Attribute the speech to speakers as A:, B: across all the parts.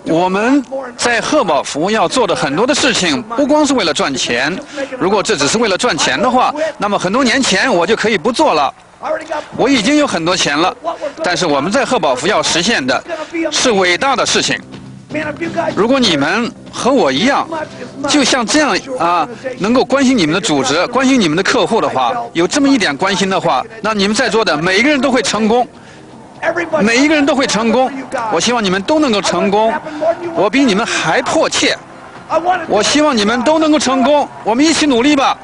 A: 我们在贺宝福要做的很多的事情，不光是为了赚钱。如果这只是为了赚钱的话，那么很多年前我就可以不做了。我已经有很多钱了，但是我们在贺宝福要实现的是伟大的事情。如果你们和我一样，就像这样能够关心你们的组织，关心你们的客户的话，有这么一点关心的话，那你们在座的每一个人都会成功。每一个人都会成功，我希望你们都能够成功。我比你们还迫切，我希望你们都能够成功。我们一起努力吧。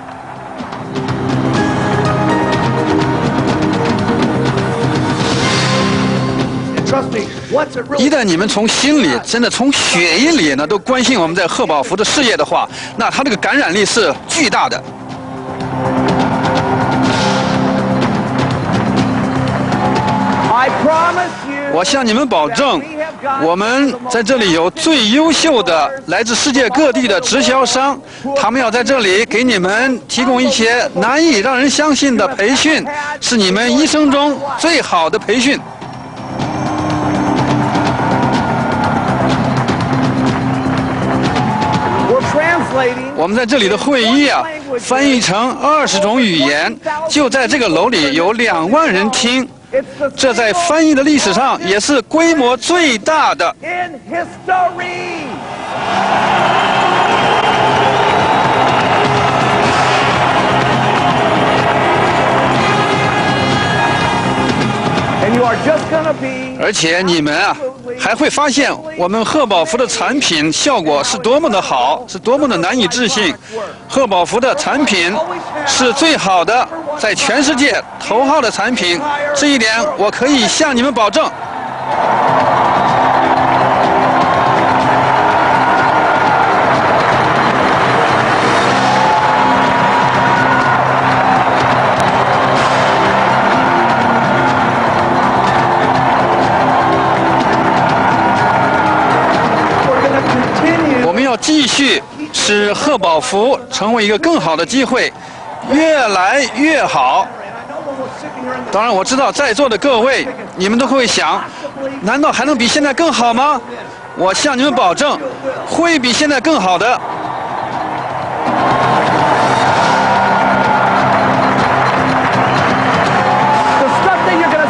A: 一旦你们从心里，真的从血液里呢，都关心我们在贺宝福的事业的话，那它这个感染力是巨大的。我向你们保证，我们在这里有最优秀的来自世界各地的直销商，他们要在这里给你们提供一些难以让人相信的培训，是你们一生中最好的培训。我们在这里的会议翻译成20种语言，就在这个楼里有2万人听。这在翻译的历史上也是规模最大的。而且你们还会发现我们贺宝福的产品效果是多么的好，是多么的难以置信。贺宝福的产品是最好的，在全世界头号的产品，这一点我可以向你们保证。继续使贺宝福成为一个更好的机会，越来越好。当然，我知道在座的各位，你们都会想，难道还能比现在更好吗？我向你们保证，会比现在更好的。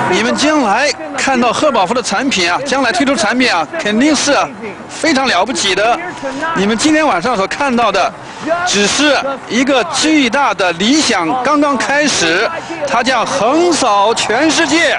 A: 你们将来看到贺宝福的产品将来推出产品肯定是非常了不起的。你们今天晚上所看到的，只是一个巨大的理想刚刚开始，它将横扫全世界。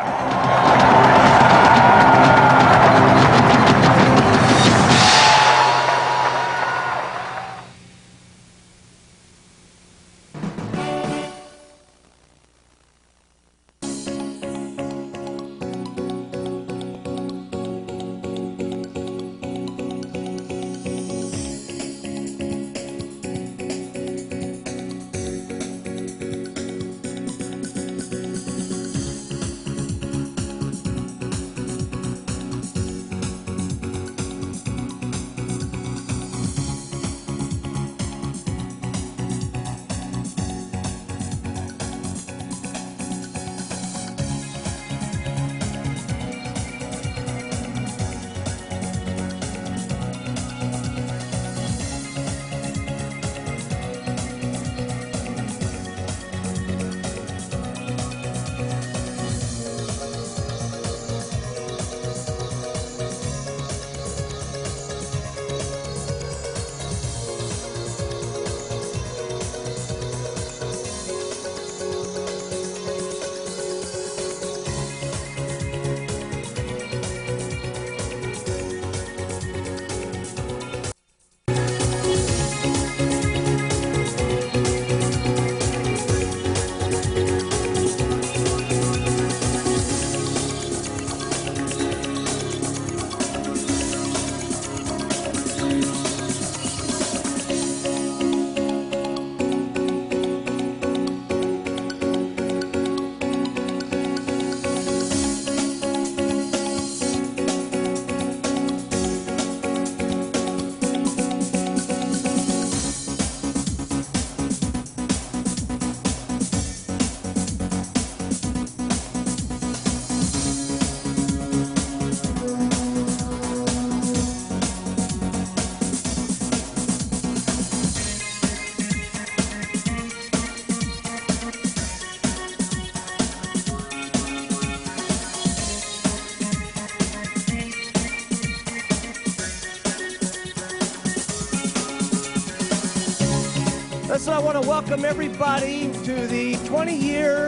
B: Also, I want to welcome everybody to the 20-year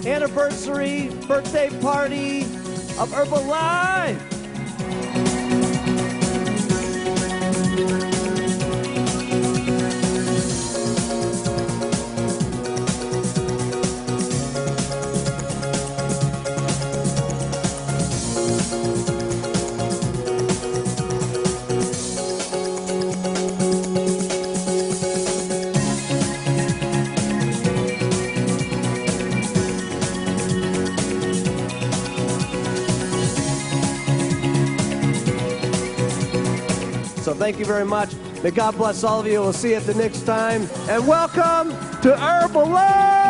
B: anniversary birthday party of Herbalife. So thank you very much. May God bless all of you. We'll see you at the next time. And welcome to Herbalife!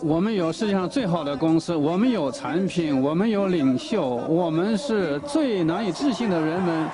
C: 我们有世界上最好的公司，我们有产品，我们有领袖，我们是最难以置信的人们。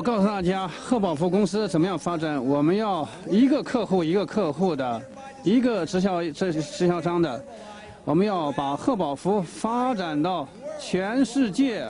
C: 我告诉大家，贺宝福公司怎么样发展？我们要一个客户一个客户的，一个直销商的，我们要把贺宝福发展到全世界。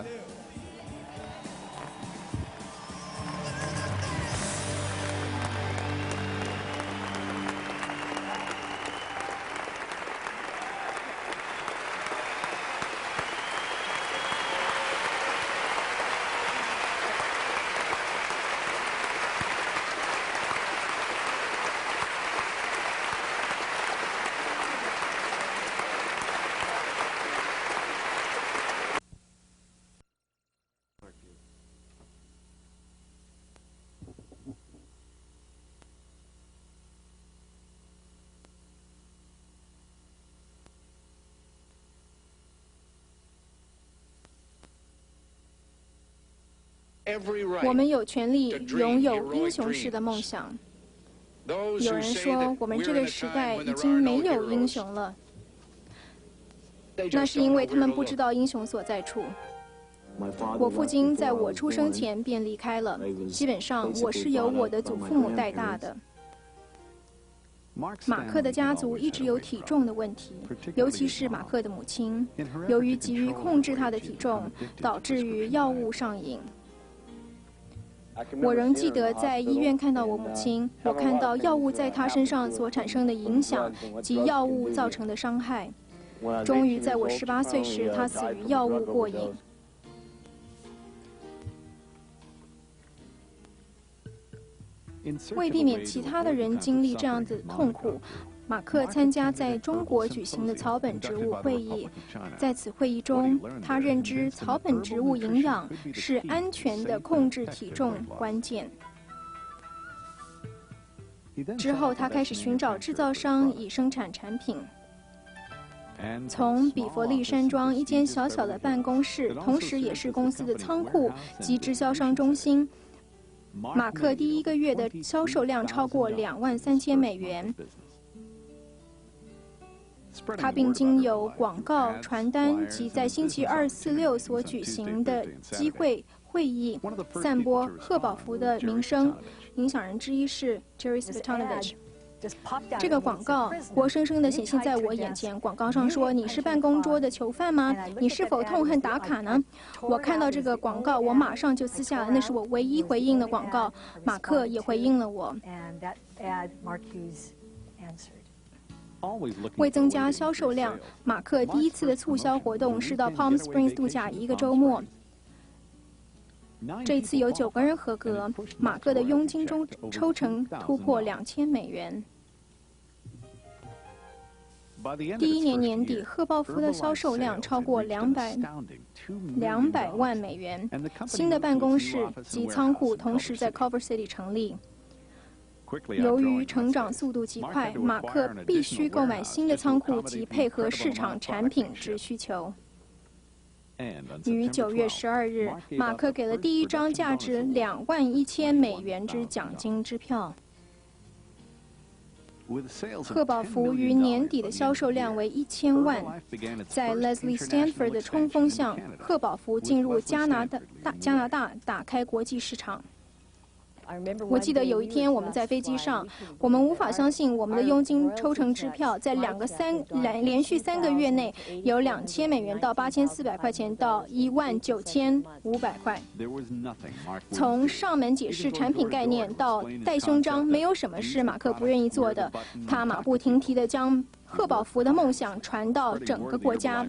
D: 我们有权利拥有英雄式的梦想。有人说，我们这个时代已经没有英雄了，那是因为他们不知道英雄所在处。我父亲在我出生前便离开了，基本上我是由我的祖父母带大的。马克的家族一直有体重的问题，尤其是马克的母亲，由于急于控制他的体重，导致于药物上瘾。我仍记得在医院看到我母亲，我看到药物在她身上所产生的影响及药物造成的伤害。终于在我18岁时，她死于药物过瘾。为避免其他的人经历这样的痛苦，马克参加在中国举行的草本植物会议。在此会议中，他认知草本植物营养是安全的控制体重关键。之后，他开始寻找制造商以生产产品。从比佛利山庄一间小小的办公室，同时也是公司的仓库及直销商中心，马克第一个月的销售量超过23000美元。他并经由广告、传单及在星期2、4、6所举行的机会会议，散播贺宝福的名声。影响人之一是 Jerry Svetanovich。这个广告活生生地显现在我眼前。广告上说：“你是办公桌的囚犯吗？你是否痛恨打卡呢？”我看到这个广告，我马上就撕下了，那是我唯一回应的广告。马克也回应了我。为增加销售量，马克第一次的促销活动是到 Palm Springs 度假1个周末。这一次有9个人合格，马克的佣金中抽成突破2000美元。第一年年底，贺宝福的销售量超过200万美元。新的办公室及仓库同时在 Culver City 成立。由于成长速度极快，马克必须购买新的仓库及配合市场产品之需求。于9月12日，马克给了第一张价值21000美元之奖金支票。贺宝福于年底的销售量为1000万。在 Leslie Stanford 的冲锋下，贺宝福进入加拿大打开国际市场。我记得有一天我们在飞机上，我们无法相信我们的佣金抽成支票在连续3个月内由2000美元到8400块钱到19500块。从上门解释产品概念到戴胸章，没有什么是马克不愿意做的。他马不停蹄地将贺宝福的梦想传到整个国家。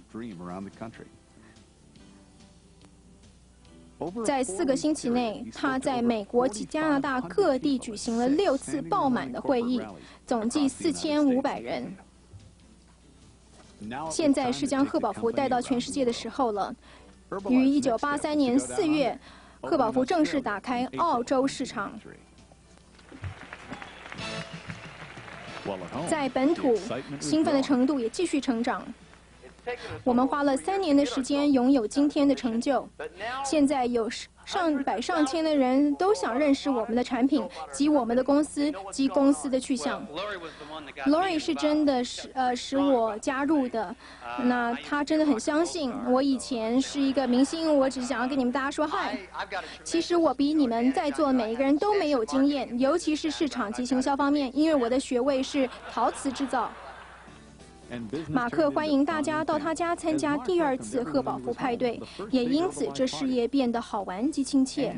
D: 在4个星期内，他在美国及加拿大各地举行了6次爆满的会议，总计4500人。现在是将贺宝福带到全世界的时候了。于1983年4月，贺宝福正式打开澳洲市场。在本土，兴奋的程度也继续成长。我们花了3年的时间拥有今天的成就。现在有上百上千的人都想认识我们的产品及我们的公司及公司的去向。Lori 是真的使我加入的，那她真的很相信。我以前是一个明星，我只想要跟你们大家说嗨。其实我比你们在座每一个人都没有经验，尤其是市场及行销方面，因为我的学位是陶瓷制造。马克欢迎大家到他家参加第2次贺宝福派对，也因此这事业变得好玩及亲切。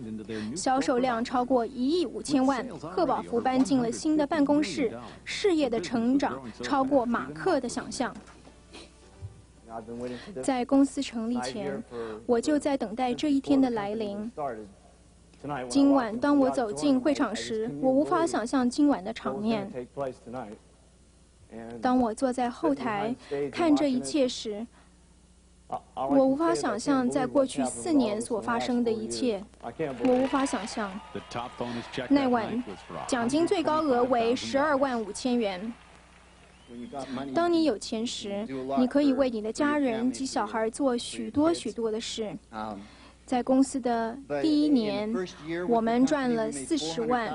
D: 销售量超过1亿5千万，贺宝福搬进了新的办公室，事业的成长超过马克的想象。在公司成立前，我就在等待这一天的来临。今晚当我走进会场时，我无法想象今晚的场面。当我坐在后台看这一切时，我无法想象在过去4年所发生的一切。我无法想象。那晚奖金最高额为12万5千元。当你有钱时，你可以为你的家人及小孩做许多许多的事。在公司的第1年，我们赚了40万，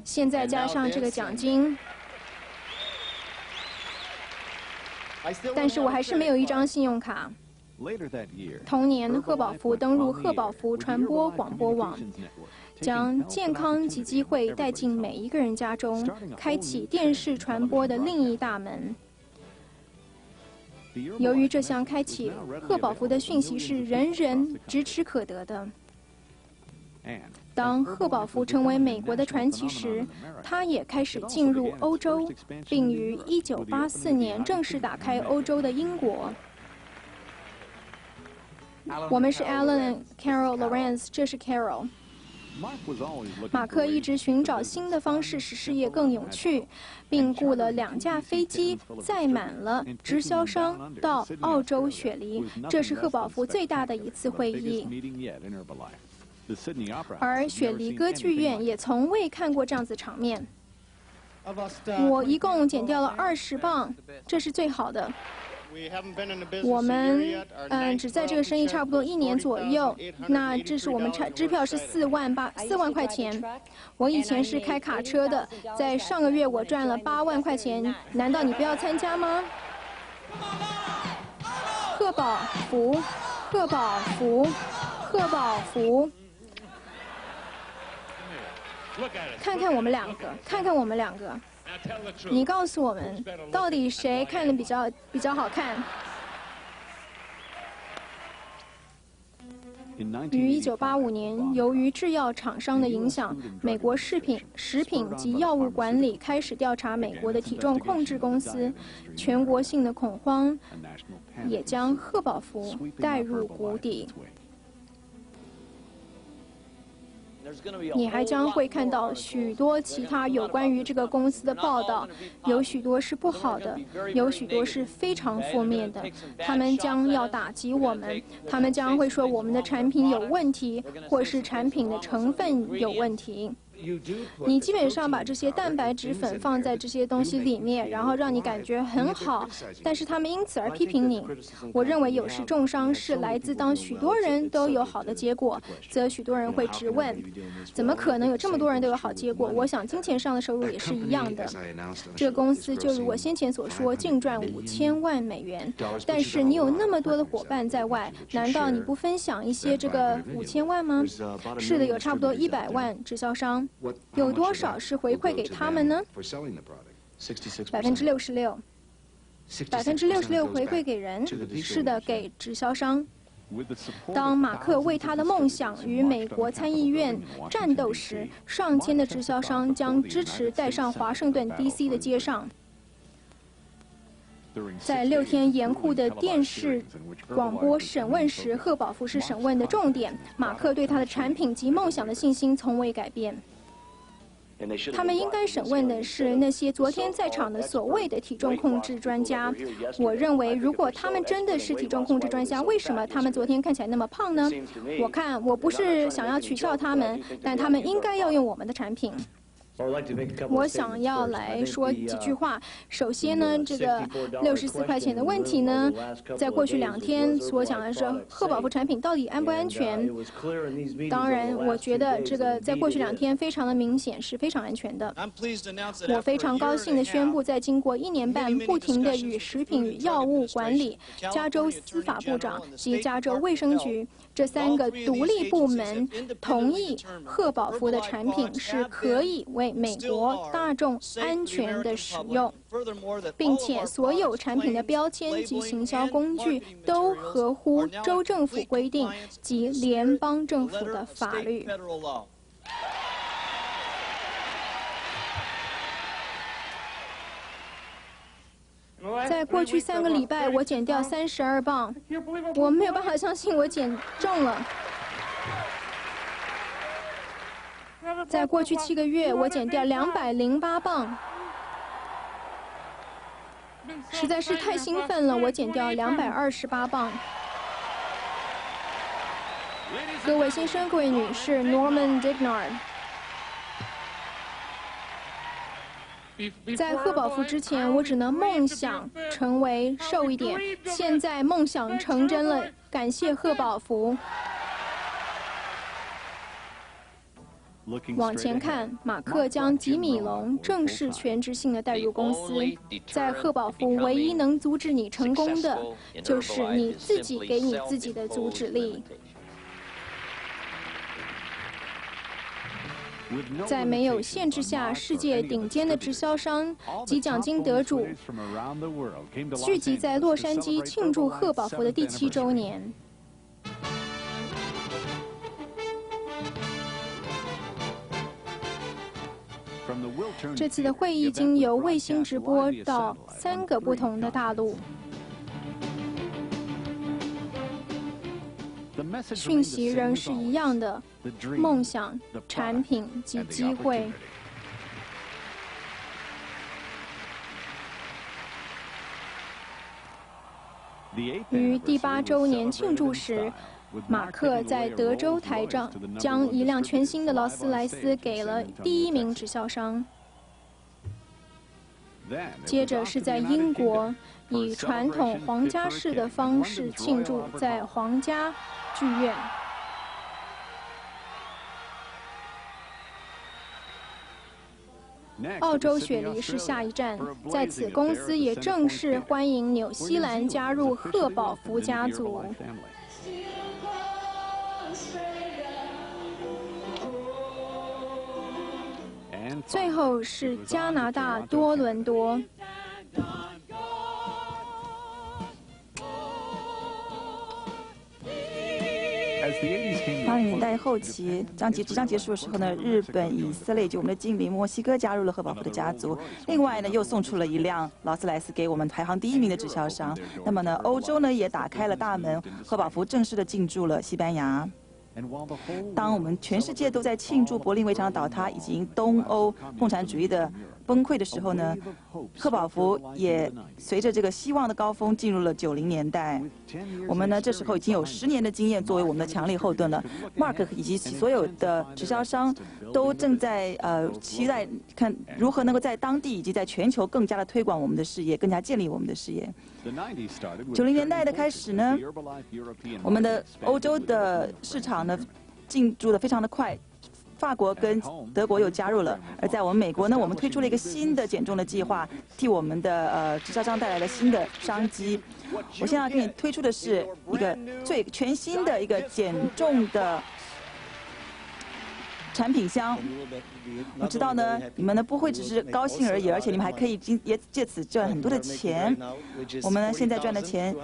D: 现在加上这个奖金。但是我还是没有一张信用卡。同年，贺宝福登入贺宝福传播广播网，将健康及机会带进每一个人家中，开启电视传播的另一大门。由于这项开启，贺宝福的讯息是人人咫尺可得的。当贺宝福成为美国的传奇时，他也开始进入欧洲，并于1984年正式打开欧洲的英国。我们是 Alan、Carol、Lawrence， 这是 Carol。马克一直寻找新的方式使事业更有趣，并雇了2架飞机载满了直销商到澳洲雪梨。这是贺宝福最大的一次会议。而雪梨歌剧院也从未看过这样子场面。我一共减掉了20磅，这是最好的。我们只在这个生意差不多1年左右。那这是我们支票是4万块钱。我以前是开卡车的，在上个月我赚了8万块钱。难道你不要参加吗？贺宝福，贺宝福，贺宝福。看看我们2个，看看我们2个，你告诉我们，到底谁看的比较好看？于1985年，由于制药厂商的影响，美国食品及药物管理开始调查美国的体重控制公司，全国性的恐慌也将贺宝福带入谷底。你还将会看到许多其他有关于这个公司的报道，有许多是不好的，有许多是非常负面的。他们将要打击我们，他们将会说我们的产品有问题，或是产品的成分有问题。你基本上把这些蛋白质粉放在这些东西里面，然后让你感觉很好，但是他们因此而批评你。我认为有时重伤是来自当许多人都有好的结果，则许多人会质问，怎么可能有这么多人都有好结果？我想金钱上的收入也是一样的。这个公司就如我先前所说，净赚5000万美元，但是你有那么多的伙伴在外，难道你不分享一些这个5000万吗？是的，有差不多100万直销商。有多少是回馈给他们呢？66%，66%回馈给人，是的，给直销商。当马克为他的梦想与美国参议院战斗时，上千的直销商将支持带上华盛顿 DC 的街上。在6天严酷的电视广播审问时，贺宝福是审问的重点。马克对他的产品及梦想的信心从未改变。他们应该审问的是那些昨天在场的所谓的体重控制专家。我认为，如果他们真的是体重控制专家，为什么他们昨天看起来那么胖呢？我不是想要取笑他们，但他们应该要用我们的产品。我想要来说几句话。首先呢，这个64块钱的问题呢，在过去2天所讲的是贺宝福产品到底安不安全？当然，我觉得这个在过去2天非常的明显，是非常安全的。我非常高兴地宣布，在经过1年半不停地与食品与药物管理、加州司法部长及加州卫生局这3个独立部门同意，贺宝福的产品是可以为美国大众安全的使用，并且所有产品的标签及行销工具都合乎州政府规定及联邦政府的法律。在过去3个礼拜，我减掉32磅，我没有办法相信我减重了。在过去7个月，我减掉208磅，实在是太兴奋了。我减掉228磅。各位先生、各位女士 ，Norman Dignard。在贺宝福之前，我只能梦想成为瘦一点，现在梦想成真了，感谢贺宝福。往前看，马克将吉米龙正式全职性的带入公司。在贺宝福，唯一能阻止你成功的，就是你自己给你自己的阻止力。在没有限制下，世界顶尖的直销商及奖金得主聚集在洛杉矶庆祝贺宝福的第7周年。这次的会议经由卫星直播到3个不同的大陆。讯息仍是一样的：梦想、产品及机会。于第8周年庆祝时，马克在德州台上将一辆全新的劳斯莱斯给了第1名直销商。接着是在英国，以传统皇家式的方式庆祝，在皇家剧院。澳洲雪梨是下一站，在此公司也正式欢迎纽西兰加入贺宝福家族。最后是加拿大多伦多。
E: 80年代后期，即将结束的时候呢，日本、以色列以及我们的近邻墨西哥加入了贺宝福的家族。另外呢，又送出了一辆劳斯莱斯给我们排行第1名的直销商。那么呢，欧洲呢也打开了大门，贺宝福正式的进驻了西班牙。当我们全世界都在庆祝柏林围墙的倒塌以及东欧共产主义的崩溃的时候呢，贺宝福也随着这个希望的高峰进入了90年代。我们呢这时候已经有10年的经验作为我们的强力后盾了。Mark 以及所有的直销商都正在期待看如何能够在当地以及在全球更加的推广我们的事业，更加建立我们的事业。90年代的开始呢，我们的欧洲的市场呢进驻的非常的快。法国跟德国又加入了，而在我们美国呢，我们推出了一个新的减重的计划，替我们的直销商带来了新的商机。我现在给你推出的是一个全新的一个减重的产品箱。我知道呢，你们呢不会只是高兴而已，而且你们还可以也借此赚很多的钱。我们呢现在赚的钱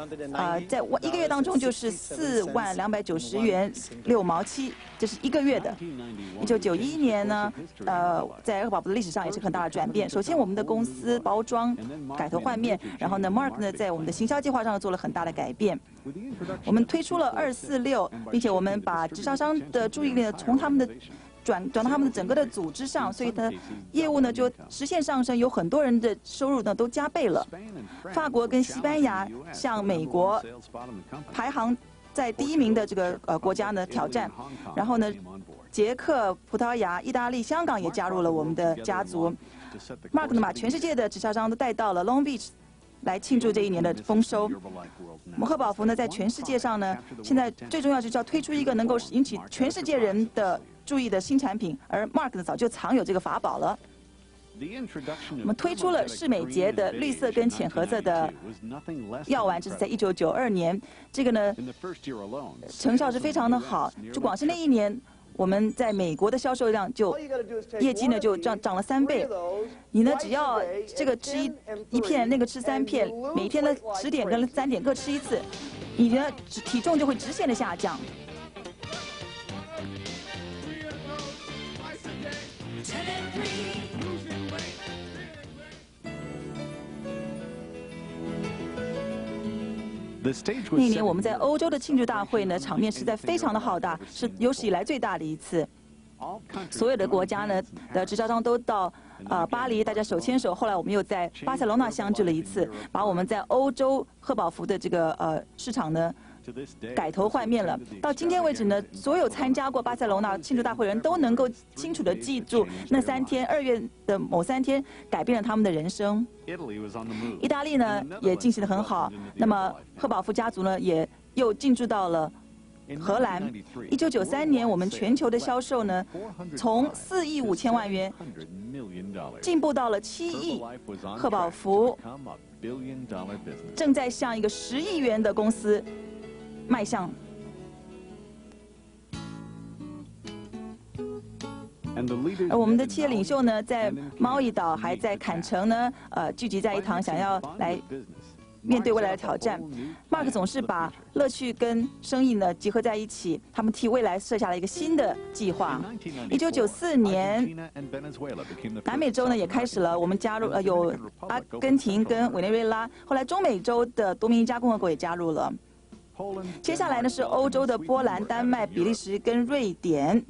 E: 在1个月当中就是4.290元6毛7，这是1个月的。1991年呢，在贺宝福的历史上也是很大的转变。首先，我们的公司包装改头换面，然后呢 ，Mark 呢在我们的行销计划上做了很大的改变。我们推出了246，并且我们把直销商的注意力呢从他们的转到他们的整个的组织上，所以它业务呢就实现上升，有很多人的收入呢都加倍了。法国跟西班牙向美国排行在第1名的这个国家呢挑战，然后呢捷克、葡萄牙、意大利、香港也加入了我们的家族。Mark 呢把全世界的直销商都带到了 Long Beach 来庆祝这一年的丰收。我们贺宝福呢在全世界上呢，现在最重要就是要推出一个能够引起全世界人的注意的新产品，而 Mark 呢早就藏有这个法宝了。我们推出了士美捷的绿色跟浅褐色的药丸，这是在1992年。这个呢，成效是非常的好。就光是那一年，我们在美国的销售量业绩呢就涨了3倍。你呢只要这个吃一片，那个吃3片，每天的10点跟3点各吃1次，你的体重就会直线的下降。那一年我们在欧洲的庆祝大会呢，场面实在非常的浩大，是有史以来最大的一次。所有的国家呢的直销商都到巴黎，大家手牵手。后来我们又在巴塞罗那相聚了一次，把我们在欧洲贺宝福的这个市场呢改头换面了。到今天为止呢，所有参加过巴塞罗那庆祝大会的人都能够清楚地记住那3天，2月的某3天改变了他们的人生。意大利呢也进行得很好，那么贺宝福家族呢也又进驻到了荷兰。1993年，我们全球的销售呢，从4亿5千万元进步到了7亿。贺宝福正在向一个10亿元的公司迈向。而我们的企业领袖呢，在猫屿岛还在坎城呢，聚集在一堂，想要来面对未来的挑战。Mark 总是把乐趣跟生意呢结合在一起，他们替未来设下了一个新的计划。1994年，南美洲呢也开始了，我们加入有阿根廷跟委内瑞拉，后来中美洲的多米尼加共和国也加入了。接下来呢是欧洲的波兰、丹麦、比利时跟瑞典，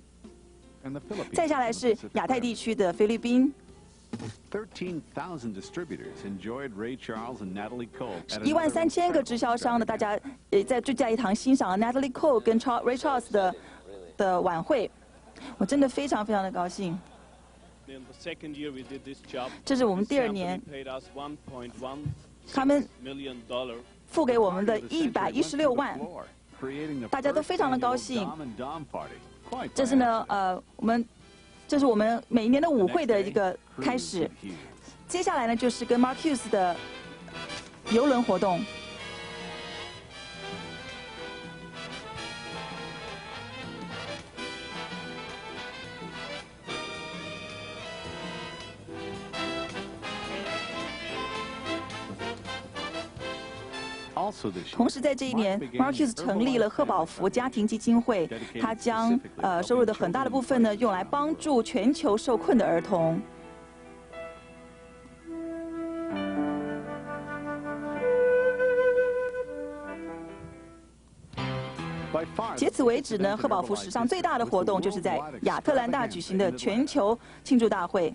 E: 再下来是亚太地区的菲律宾。13000个直销商呢，大家聚在一堂欣赏了 Natalie Cole 跟 Ray Charles 的晚会，我真的非常非常的高兴。这是我们第2年，他们付给我们的116万，大家都非常的高兴。这是呢，这是我们每一年的舞会的一个开始。接下来呢，就是跟 Mark Hughes 的邮轮活动。同时，在这一年 ，Mark Hughes 成立了贺宝福家庭基金会，他将收入的很大的部分呢，用来帮助全球受困的儿童。截此为止呢，贺宝福史上最大的活动就是在亚特兰大举行的全球庆祝大会。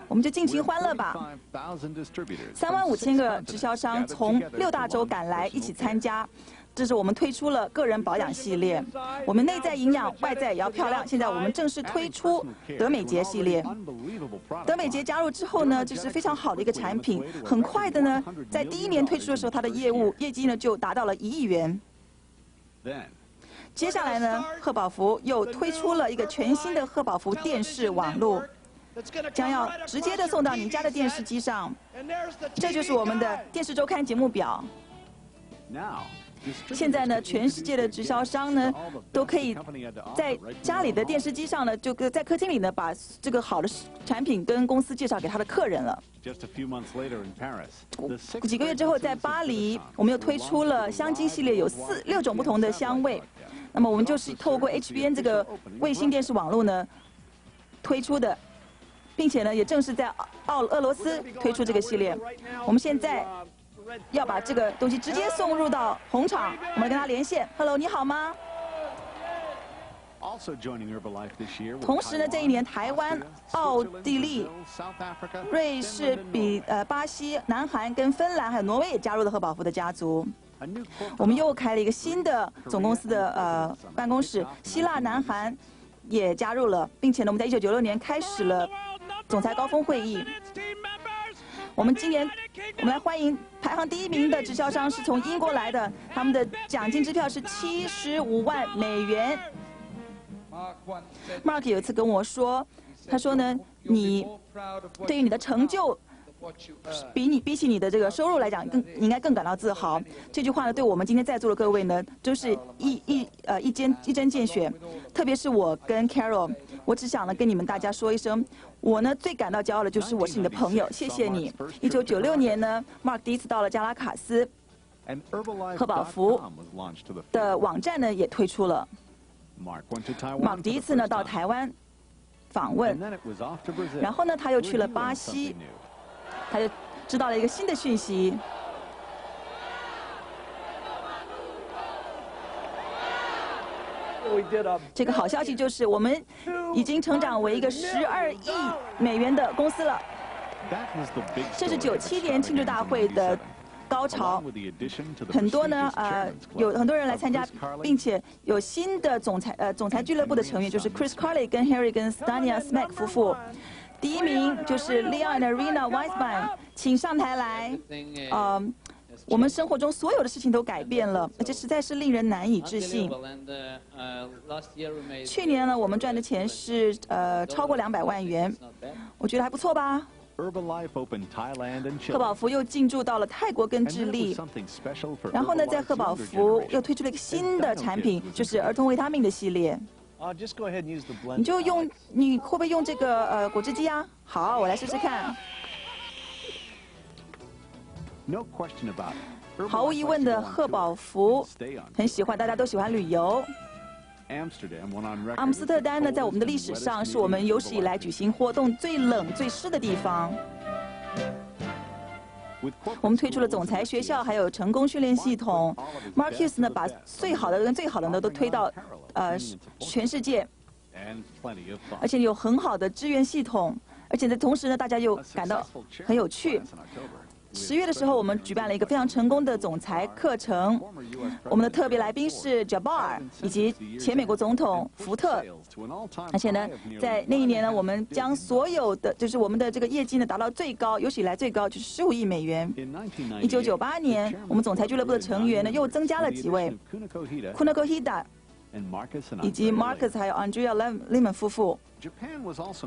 E: 我们就尽情欢乐吧！35000个直销商从6大洲赶来一起参加。这是我们推出了个人保养系列，我们内在营养，外在也要漂亮。现在我们正式推出德美洁系列。德美洁加入之后呢，这是非常好的一个产品。很快的呢，在第1年推出的时候，它的业绩呢就达到了1亿元。接下来呢，贺宝福又推出了一个全新的贺宝福电视网络。将要直接的送到您家的电视机上，这就是我们的电视周刊节目表。现在呢，全世界的直销商呢，都可以在家里的电视机上呢，就在客厅里呢，把这个好的产品跟公司介绍给他的客人了。几个月之后，在巴黎，我们又推出了香精系列，有6种不同的香味。那么我们就是透过 HBN 这个卫星电视网络呢推出的。并且呢，也正是在俄罗斯推出这个系列。我们现在要把这个东西直接送入到红场，我们跟他连线。Hello， 你好吗？同时呢，这一年台湾、奥地利、瑞士、巴西、南韩跟芬兰还有挪威也加入了贺宝福的家族。我们又开了一个新的总公司的办公室，希腊、南韩也加入了，并且呢，我们在1996年开始了总裁高峰会议。我们今年，我们来欢迎排行第1名的直销商是从英国来的，他们的奖金支票是75万美元。Mark 有一次跟我说，他说呢，你对于你的成就，比起你的这个收入来讲，你应该更感到自豪。这句话呢，对我们今天在座的各位呢，都是一针见血。特别是我跟 Carol， 我只想呢跟你们大家说一声，我呢最感到骄傲的就是我是你的朋友，谢谢你。1996年呢 ，Mark 第一次到了加拉卡斯，贺宝福的网站呢也推出了。Mark 第一次呢到台湾访问，然后呢他又去了巴西，他就知道了一个新的讯息。这个好消息就是我们已经成长为一个12亿美元的公司了。这是97年庆祝大会的高潮，很多呢有很多人来参加，并且有新的总裁俱乐部的成员，就是 Chris Carley 跟 Harry 跟 Stania Smack 夫妇。第1名就是 Leon and Arena Weisman， 请上台来。我们生活中所有的事情都改变了，这实在是令人难以置信。去年呢，我们赚的钱是超过200万元，我觉得还不错吧。贺宝福又进驻到了泰国跟智利，然后呢，在贺宝福又推出了一个新的产品，就是儿童维他命的系列。你会不会用这个果汁机啊？好，我来试试看。毫无疑问的，贺宝福很喜欢，大家都喜欢旅游。阿姆斯特丹呢，在我们的历史上是我们有史以来举行活动最冷、最湿的地方。我们推出了总裁学校，还有成功训练系统。Mark Hughes 呢，把最好的跟最好的呢都推到全世界，而且有很好的支援系统，而且呢，同时呢，大家又感到很有趣。10月的时候，我们举办了一个非常成功的总裁课程。我们的特别来宾是 Jabbar 以及前美国总统福特。而且呢，在那一年呢，我们将所有的就是我们的这个业绩呢达到最高，有史以来最高，就是15亿美元。1998年，我们总裁俱乐部的成员呢又增加了几位 ，Kunako Hida 以及 Marcus 还有 Andrea Lehman 夫妇。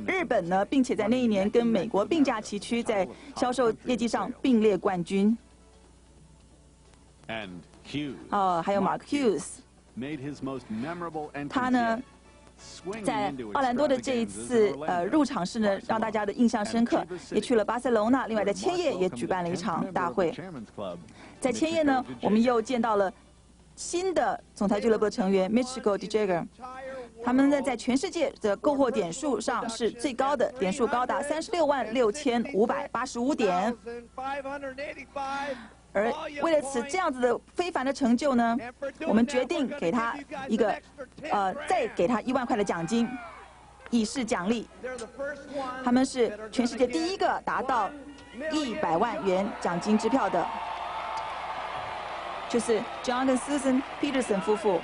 E: 日本呢，并且在那一年跟美国并驾齐驱，在销售业绩上并列冠军。还有 Mark Hughes， 他呢，在奥兰多的这一次入场式呢，让大家的印象深刻，也去了巴塞隆纳。另外在千叶也举办了一场大会。在千叶呢，我们又见到了新的总裁俱乐部的成员 Michiko DeJager。他们呢，在全世界的购货点数上是最高的，点数高达366585点。而为了这样子的非凡的成就呢，我们决定给他一个再给他1万块的奖金，以示奖励。他们是全世界第1个达到100万元奖金支票的，就是 John 跟 Susan Peterson 夫妇。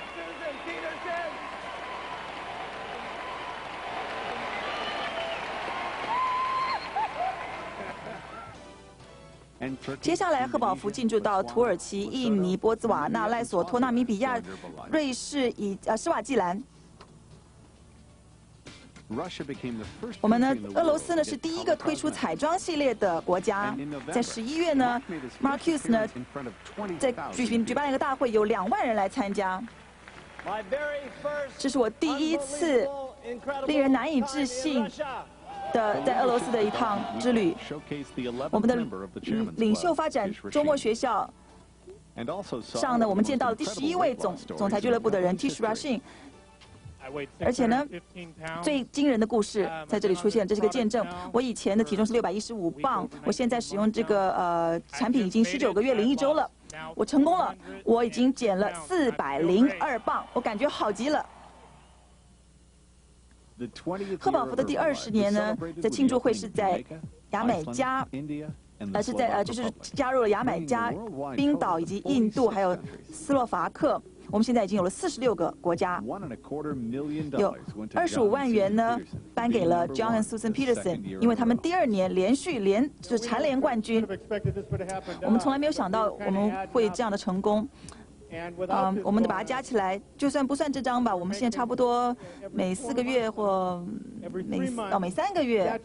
E: 接下来，贺宝福进驻到土耳其、印尼、波兹瓦纳、赖索托、纳米比亚、瑞士施瓦季兰。我们呢，俄罗斯呢是第1个推出彩妆系列的国家。在11月呢 ，Mark Hughes 呢在举办了一个大会，有2万人来参加。这是我第1次令人难以置信的在俄罗斯的一趟之旅。我们的领袖发展周末学校上呢，我们见到了第11位总裁俱乐部的人 Tish Rashin。而且呢，最惊人的故事在这里出现，这是个见证。我以前的体重是615磅，我现在使用这个产品已经19个月零1周了，我成功了，我已经减了402磅，我感觉好极了。贺宝福的第20年呢，在庆祝会是在牙买加、就是加入了牙买加、冰岛以及印度，还有斯洛伐克。我们现在已经有了46个国家，有25万元呢颁给了 John and Susan Peterson， 因为他们第2年就是蝉联冠军。我们从来没有想到我们会这样的成功。我们把它加起来，就算不算这张吧，我们现在差不多每4个月或每3个月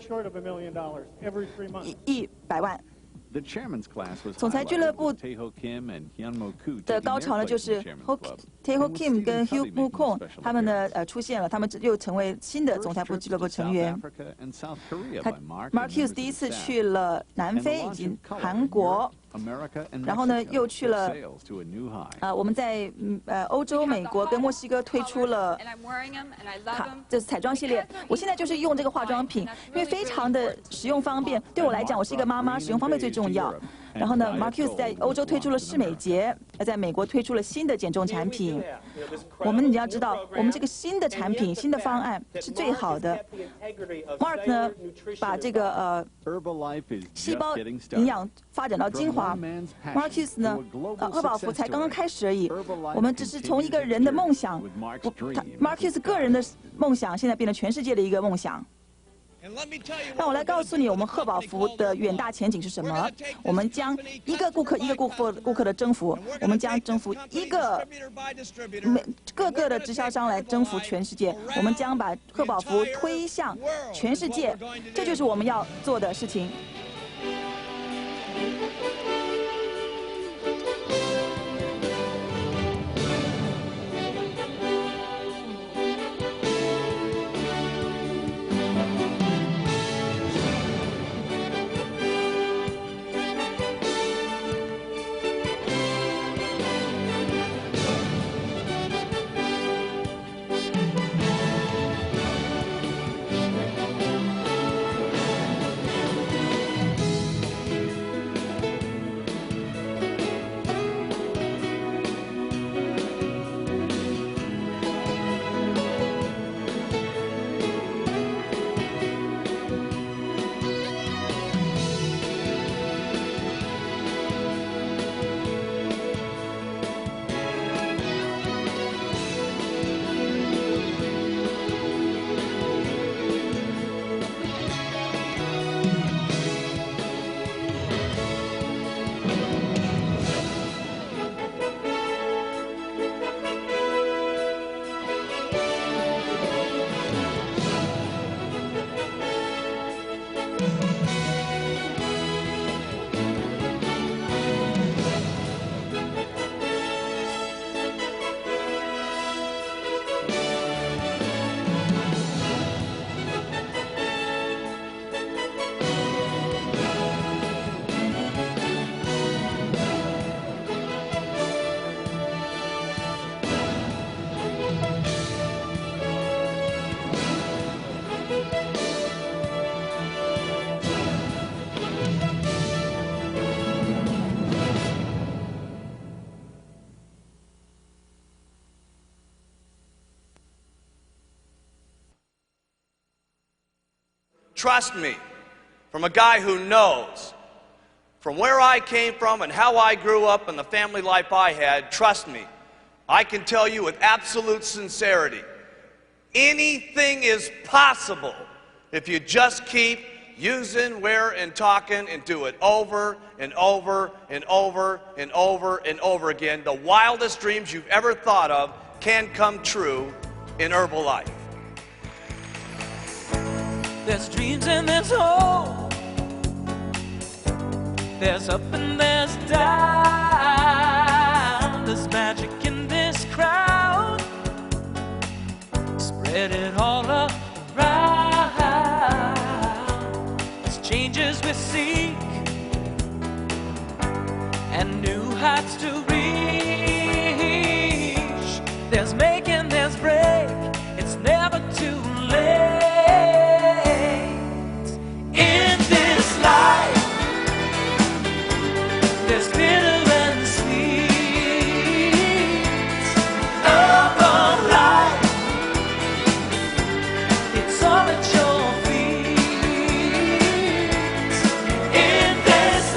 E: 100万。总裁俱乐部的高潮呢，就是 Taeho Kim 跟 Hugh Mukong 他们呢出现了，他们又成为新的总裁部俱乐部成员。Mark Hughes 第一次去了南非以及韩国。然后呢，又去了我们在欧洲、美国跟墨西哥推出了就是彩妆系列。我现在就是用这个化妆品，因为非常的使用方便。对我来讲，我是一个妈妈，使用方便最重要。然后呢 ，Mark Hughes 在欧洲推出了视美洁，在美国推出了新的减重产品。你要知道，我们这个新的产品、新的方案是最好的。Mark 呢，把这个细胞营养发展到精华。Mark Hughes 呢，贺宝福才刚刚开始而已。我们只是从一个人的梦想，Mark Hughes 个人的梦想，现在变成全世界的一个梦想。让我来告诉你，我们贺宝福的远大前景是什么？我们将一个顾客的征服，我们将征服各个的直销商来征服全世界。我们将把贺宝福推向全世界，这就是我们要做的事情。
F: Trust me, from a guy who knows, from where I came from and how I grew up and the family life I had, trust me, I can tell you with absolute sincerity, anything is possible if you just keep using, wearing, and talking and do it over and over and over and over and over again. The wildest dreams you've ever thought of can come true in Herbalife.
G: There's dreams and there's hope. There's up and there's down. There's magic in this crowd. Spread it all around. There's changes we seek and new heights to reach. There's make and there's break. It's never too late. In this life, there's bitter and sweet. Of life, it's all at your feet. In this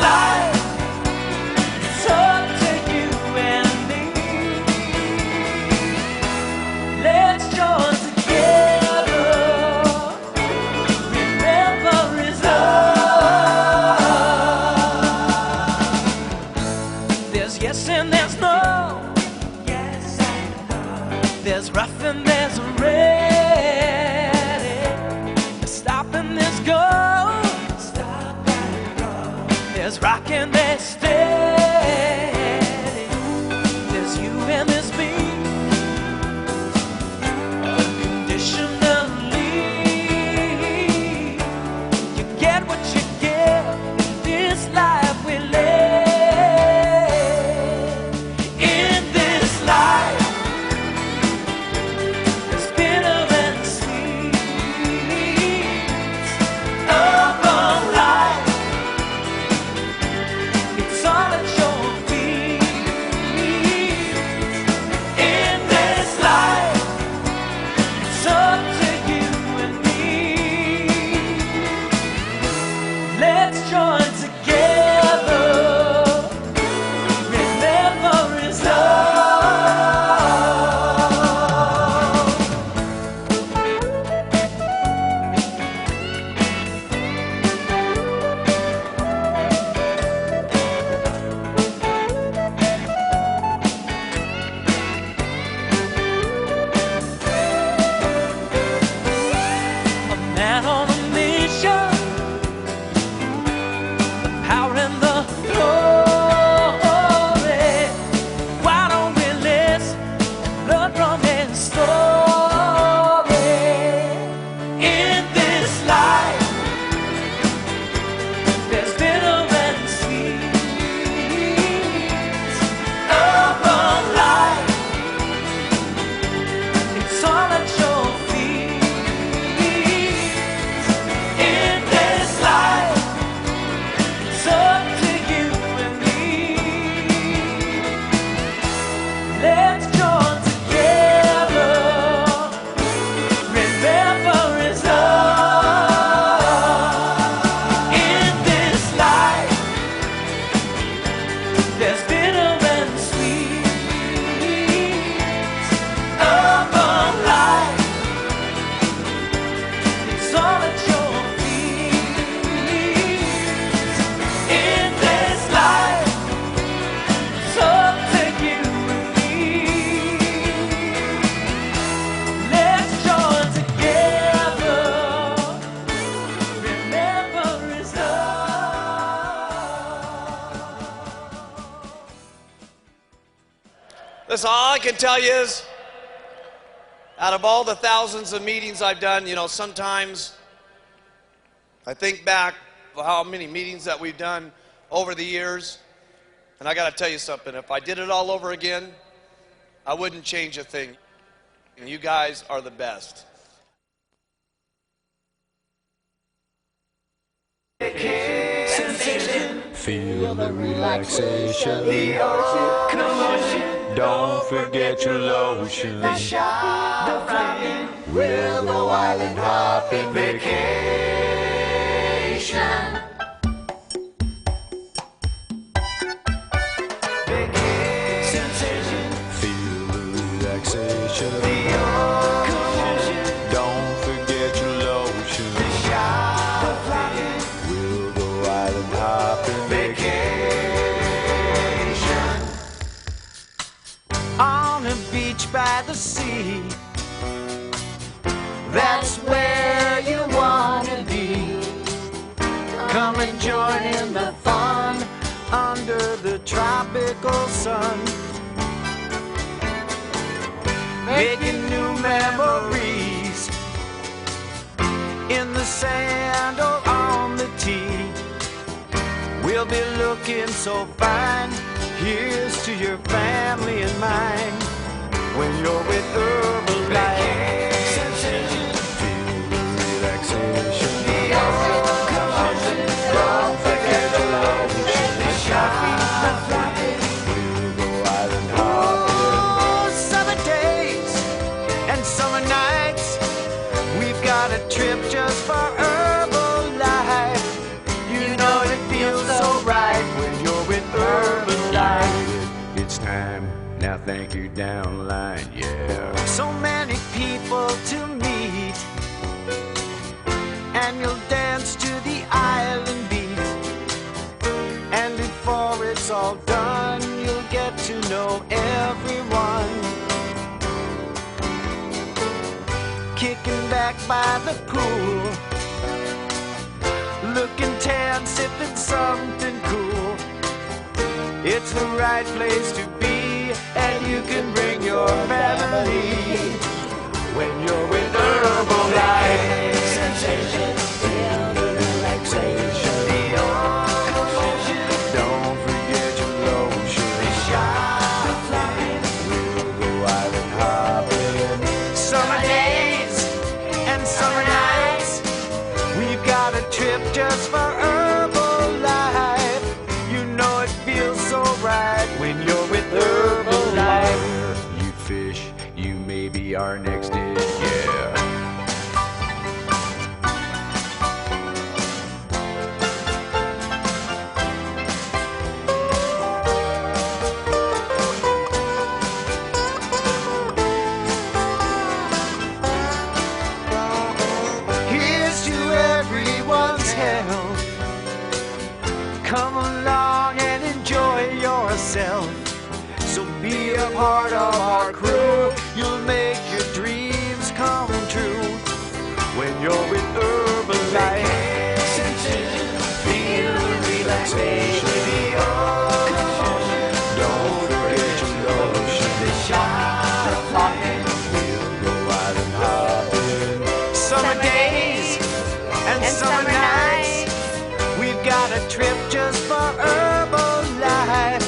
G: Yes, and there's no. Yes, and no. There's rough and there's ready. Stop and there's go. Stop and go. There's rock and there's steady. There's you and there's me. Unconditionally. You get what you get in this life we live. In this life, there's bitter and sweet. Of a life, it's all at your feet. In this life, it's up to you and me. Let's join together. Remember is all. A man on a mission, the power and the glory. Why don't we listen and learn from his story? In this life, there's bitter and sweet. Of a life, it's all at your feet. In this life, it's up to you and me. Let's join together. Remember is all. In this life, there's bitter and sweet. Of a life, it's all at your feet. In this life, it's up to you and me. Let's join together. Remember is all.
F: Listen, all I can tell you is, out of all the thousands of meetings I've done, you know, sometimes I think back of how many meetings that we've done over the years, and I got to tell you something. If I did it all over again, I wouldn't change a thing. And you guys are the best.
H: Feel the relaxation. Don't forget your lotion. We'll go island hopping vacation. Feel the relaxation. Don't forget your lotion. We'll go island hopping vacation.
G: On a beach by the sea, that's where you wanna be. Come and join in the fun under the tropical sun, making new memories in the sand or on the tee. We'll be looking so fine. Here's to your family and mine when you're with Herbalife.
H: Feel the relaxation. Don't forget your lotion. We'll go island hopping.
G: Oh, summer days and summer nights, we've got a trip just for Herbalife. You know it feels so right when you're with Herbalife.
H: It's time, now thank you down the line, yeah.
G: So many people to meet, and you'll dance to the island beat. And before it's all done, you'll get who know everyone. Kicking back by the pool, looking tan, sipping something cool. It's the right place to be, and you can bring your family when you're with Herbalife. Sensation, feel the relaxation. The ocean, don't forget your lotion. The shot of flying, we'll go out and hopping. Summer days and summer nights, we've got a trip just for Herbalife. You know it feels so right when you're with Herbalife. You fish, you may be our next dish, yeah. Here's to everyone's health. Come along and enjoy yourself. So be a part of our crew. You'll make your dreams come true when you're with Herbalife. Sensation, feel relaxation. The ocean, don't forget your lotion. The shot of flying, we'll go out and hopping. Summer days and summer nights, we've got a trip just for Herbalife.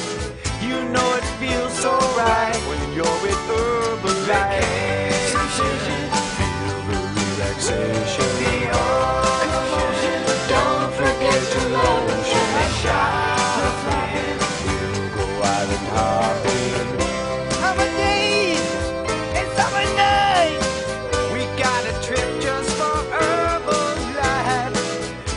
G: You know it feels so right when you're with Herbalife. Sensation, feel the relaxation. The ocean, don't forget your lotion. The shot of flying, we'll go out and hopping. Summer days and summer nights, we got a trip just for Herbalife.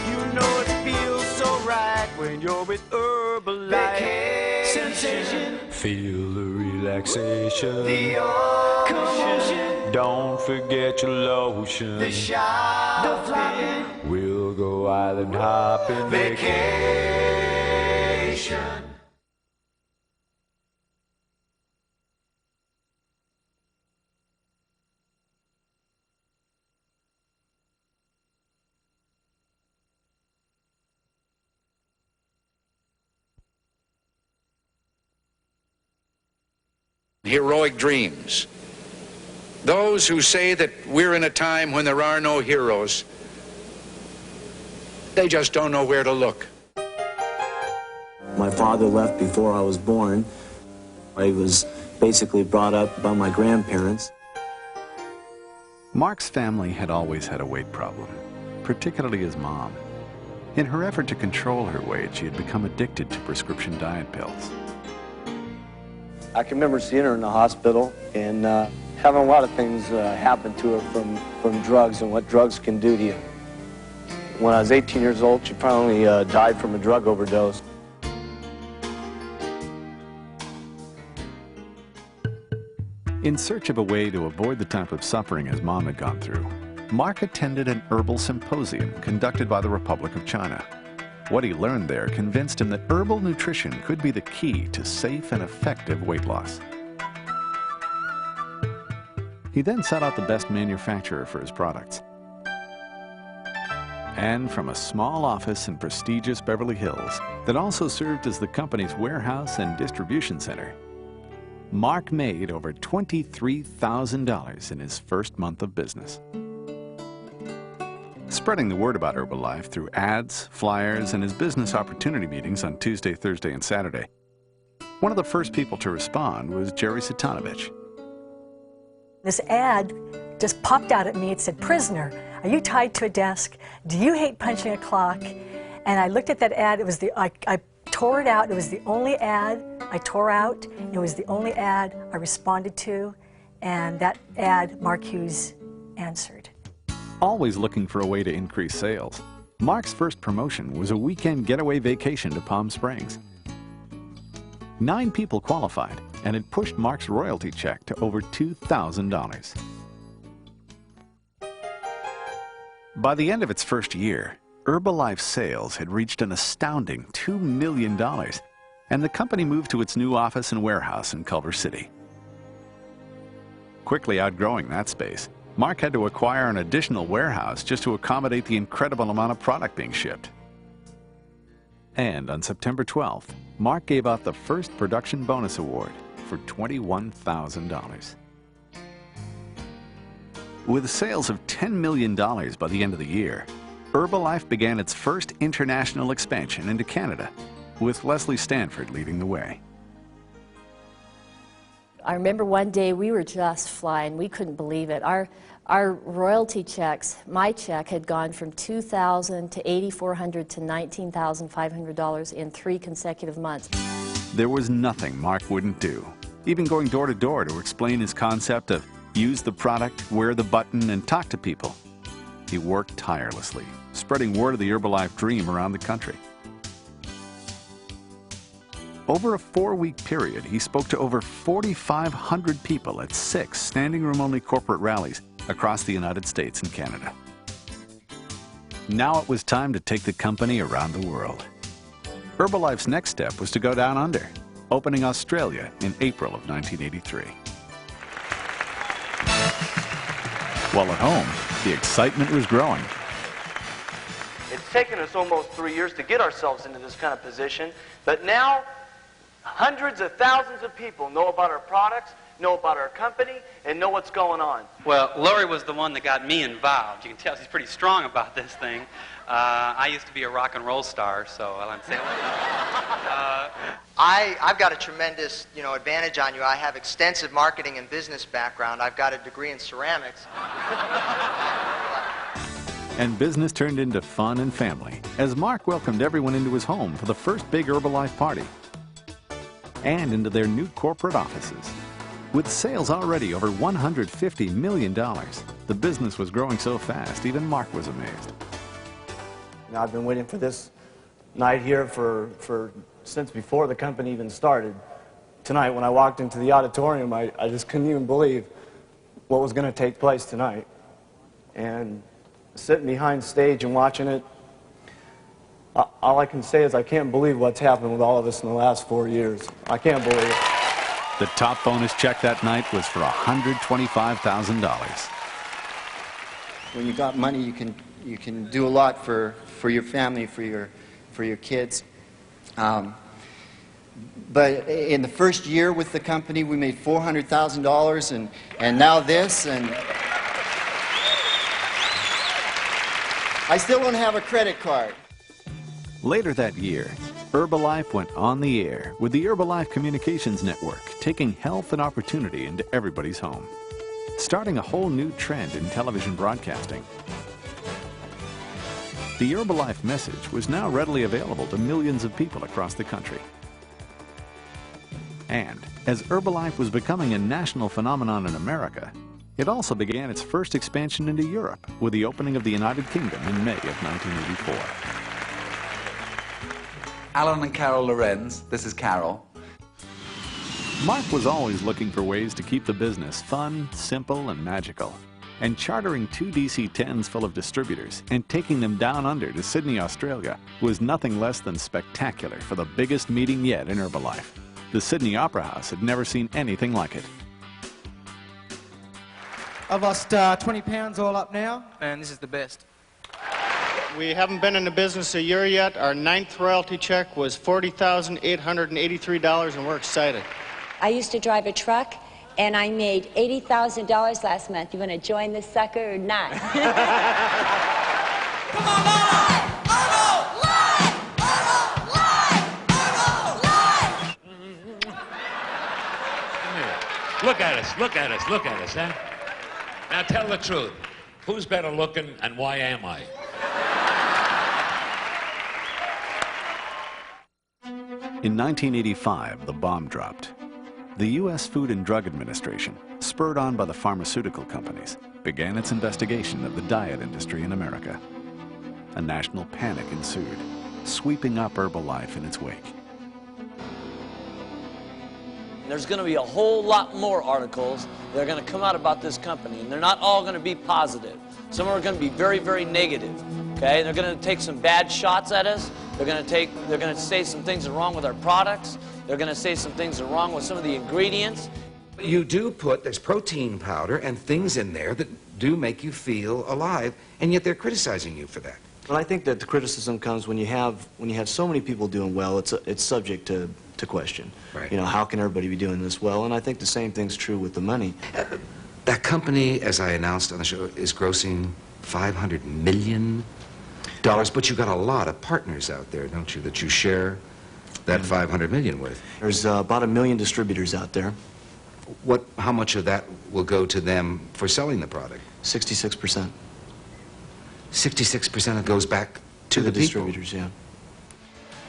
G: You know it feels so right when you're with Herbalife. Sensation, feel the relaxation. The ocean, don't forget your lotion. The shot of flying, we'll go island hopping. Vacation.
I: Heroic dreams. Those who say that we're in a time when there are no heroes, they just don't know where to look.
J: My father left before I was born. I was basically brought up by my grandparents.
K: Mark's family had always had a weight problem, particularly his mom. In her effort to control her weight, she had become addicted to prescription diet pills.
J: I can remember seeing her in the hospital and having a lot of things happen to her from drugs and what drugs can do to you. When I was 18 years old, she finally died from a drug overdose.
K: In search of a way to avoid the type of suffering his mom had gone through, Mark attended an herbal symposium conducted by the Republic of China. What he learned there convinced him that herbal nutrition could be the key to safe and effective weight loss. He then sought out the best manufacturer for his products. And from a small office in prestigious Beverly Hills that also served as the company's warehouse and distribution center, Mark made over $23,000 in his first month of business. Spreading the word about Herbalife through ads, flyers, and his business opportunity meetings on Tuesday, Thursday, and Saturday. One of the first people to respond was Jerry Satanovich.
L: This ad just popped out at me. It said, "Prisoner, are you tied to a desk? Do you hate punching a clock?" And I looked at that ad. It was I tore it out. It was the only ad I tore out. It was the only ad I responded to. And that ad, Mark Hughes answered.
K: Always looking for a way to increase sales, Mark's first promotion was a weekend getaway vacation to Palm Springs. 9 people qualified, and it pushed Mark's royalty check to over $2,000. By the end of its first year, Herbalife sales had reached an astounding $2 million, and the company moved to its new office and warehouse in Culver City. Quickly outgrowing that space, Mark had to acquire an additional warehouse just to accommodate the incredible amount of product being shipped. And on September 12th, Mark gave out the first production bonus award for $21,000. With sales of $10 million by the end of the year, Herbalife began its first international expansion into Canada, with Leslie Stanford leading the way.
M: I remember one day we were just flying. We couldn't believe it. Our royalty checks, my check had gone from $2,000 to $8,400 to $19,500 in 3 consecutive months.
K: There was nothing Mark wouldn't do, even going door to door to explain his concept of use the product, wear the button, and talk to people. He worked tirelessly, spreading word of the Herbalife dream around the country. Over a 4-week period, he spoke to over 4,500 people at 6 standing-room-only corporate rallies across the United States and Canada. Now it was time to take the company around the world. Herbalife's next step was to go down under, opening Australia in April of 1983. While at home, the excitement was growing.
J: It's taken us almost 3 years to get ourselves into this kind of position, but now hundreds of thousands of people know about our products, know about our company, and know what's going on.
N: Well, Lori was the one that got me involved. You can tell she's pretty strong about this thing. I used to be a rock and roll star, so I'll say
O: I've got a tremendous, advantage on you. I have extensive marketing and business background. I've got a degree in ceramics.
K: And business turned into fun and family as Mark welcomed everyone into his home for the first big Herbalife party and into their new corporate offices. With sales already over $150 million, the business was growing so fast, even Mark was amazed.
J: Now, I've been waiting for this night here since before the company even started. Tonight, when I walked into the auditorium, I just couldn't even believe what was going to take place tonight. And sitting behind stage and watching it, all I can say is I can't believe what's happened with all of us in the last 4 years. I can't believe it.
K: The top bonus check that night was for $125,000.
P: When you got money, you can do a lot for your family, for your kids. But in the first year with the company, we made $400,000, and now this, and I still don't have a credit card.
K: Later that year, Herbalife went on the air with the Herbalife Communications Network, taking health and opportunity into everybody's home, starting a whole new trend in television broadcasting. The Herbalife message was now readily available to millions of people across the country. And as Herbalife was becoming a national phenomenon in America, it also began its first expansion into Europe with the opening of the United Kingdom in May of 1984.
Q: Alan and Carol Lorenz, this is Carol.
K: Mark was always looking for ways to keep the business fun, simple, and magical. And chartering 2 DC-10s full of distributors and taking them down under to Sydney, Australia was nothing less than spectacular for the biggest meeting yet in Herbalife. The Sydney Opera House had never seen anything like it.
R: I've lost 20 pounds all up now, and this is the best.
S: We haven't been in the business a year yet. Our 9th royalty check was $40,883, and we're excited.
T: I used to drive a truck, and I made $80,000 last month. You want to join this sucker or not?
G: Come on, live! Herbal live! Herbal live! Herbal live!
U: Come here. Look at us, look at us, look at us, huh? Now tell the truth. Who's better looking and why am I?
K: In 1985, the bomb dropped. The U.S. Food and Drug Administration, spurred on by the pharmaceutical companies, began its investigation of the diet industry in America. A national panic ensued, sweeping up Herbalife in its wake.
V: There's going to be a whole lot more articles that are going to come out about this company, and they're not all going to be positive. Some are going to be very, very negative, okay? They're going to take some bad shots at us, They're going to say some things are wrong with our products. They're going to say some things are wrong with some of the ingredients.
A: You do put, there's protein powder and things in there that do make you feel alive, and yet they're criticizing you for that.
J: But I think that the criticism comes when you have so many people doing well, it's subject to question.
A: Right.
J: You know, how can everybody be doing this well? And I think the same thing's true with the money.
A: That company, as I announced on the show, is grossing $500 million, but you've got a lot of partners out there, don't you, that you share that $500 million with?
J: There's about 1 million distributors out there.
A: How much of that will go to them for selling the product?
J: 66%.
A: 66% of it goes back to the
J: distributors, yeah.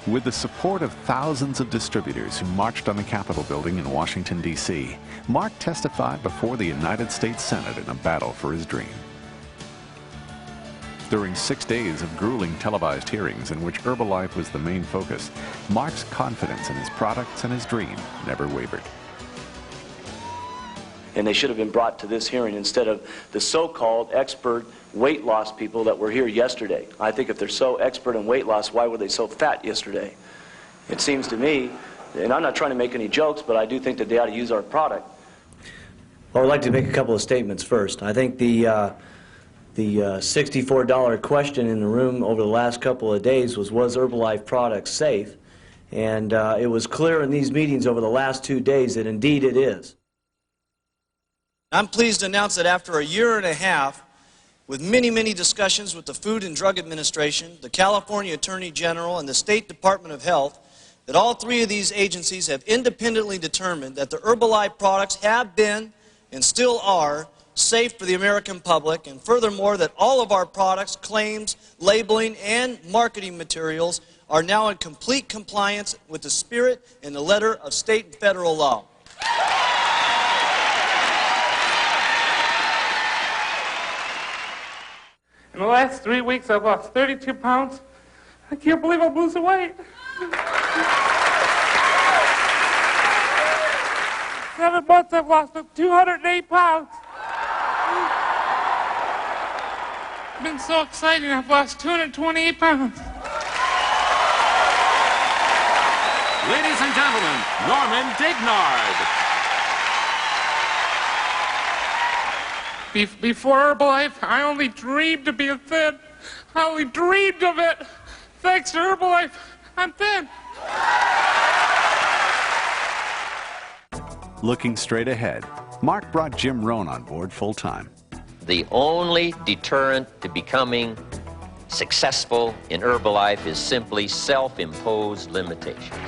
K: With the support of thousands of distributors who marched on the Capitol building in Washington, D.C., Mark testified before the United States Senate in a battle for his dream. During 6 days of grueling televised hearings in which Herbalife was the main focus, Mark's confidence in his products and his dream never wavered.
J: And they should have been brought to this hearing instead of the so-called expert weight loss people that were here yesterday. I think if they're so expert in weight loss, why were they so fat yesterday? It seems to me, and I'm not trying to make any jokes, but I do think that they ought to use our product. Well, I'd like to make a couple of statements first. I think the $64 question in the room over the last couple of days was Herbalife products safe? And it was clear in these meetings over the last 2 days that indeed it is.
B: I'm pleased to announce that after a year and a half, with many, many discussions with the Food and Drug Administration, the California Attorney General, and the State Department of Health, that all 3 of these agencies have independently determined that the Herbalife products have been and still are safe for the American public, and furthermore that all of our products, claims, labeling, and marketing materials are now in complete compliance with the spirit and the letter of state and federal law.
W: In the last 3 weeks, I've lost 32 pounds. I can't believe I'm losing weight. 7 months, I've lost 208 pounds. It's been so exciting, I've lost 228 pounds.
X: Ladies and gentlemen, Norman Dignard.
W: Before Herbalife, I only dreamed of being thin. I only dreamed of it. Thanks to Herbalife, I'm thin.
K: Looking straight ahead, Mark brought Jim Rohn on board full-time.
Y: The only deterrent to becoming successful in Herbalife is simply self-imposed limitations.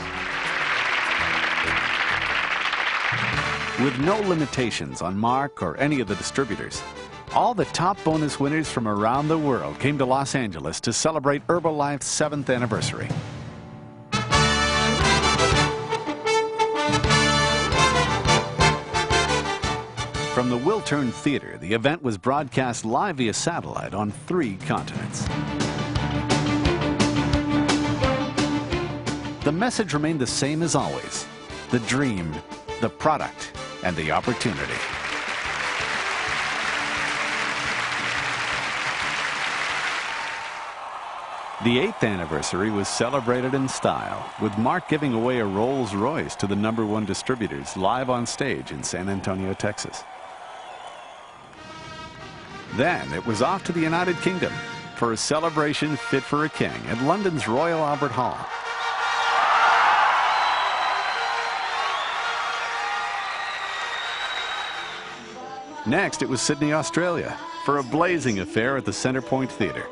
K: With no limitations on Mark or any of the distributors, all the top bonus winners from around the world came to Los Angeles to celebrate Herbalife's 7th anniversary. From the Wiltern Theater, the event was broadcast live via satellite on 3 continents. The message remained the same as always: the dream, the product, and the opportunity. The 8th anniversary was celebrated in style, with Mark giving away a Rolls-Royce to the #1 distributors live on stage in San Antonio, Texas. Then it was off to the United Kingdom for a celebration fit for a king at London's Royal Albert Hall. Next, it was Sydney, Australia, for a blazing affair at the Centrepoint Theatre,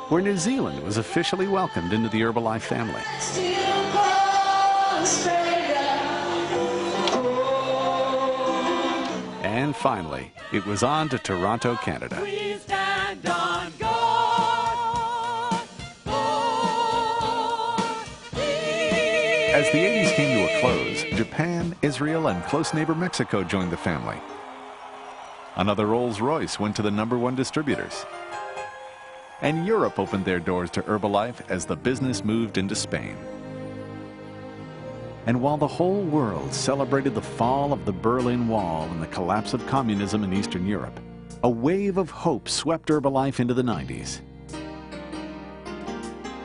K: where New Zealand was officially welcomed into the Herbalife family. And finally, it was on to Toronto, Canada. As the 80s came to a close, Japan, Israel, and close neighbor Mexico joined the family. Another Rolls-Royce went to the #1 distributors. And Europe opened their doors to Herbalife as the business moved into Spain. And while the whole world celebrated the fall of the Berlin Wall and the collapse of communism in Eastern Europe, a wave of hope swept Herbalife into the 90s.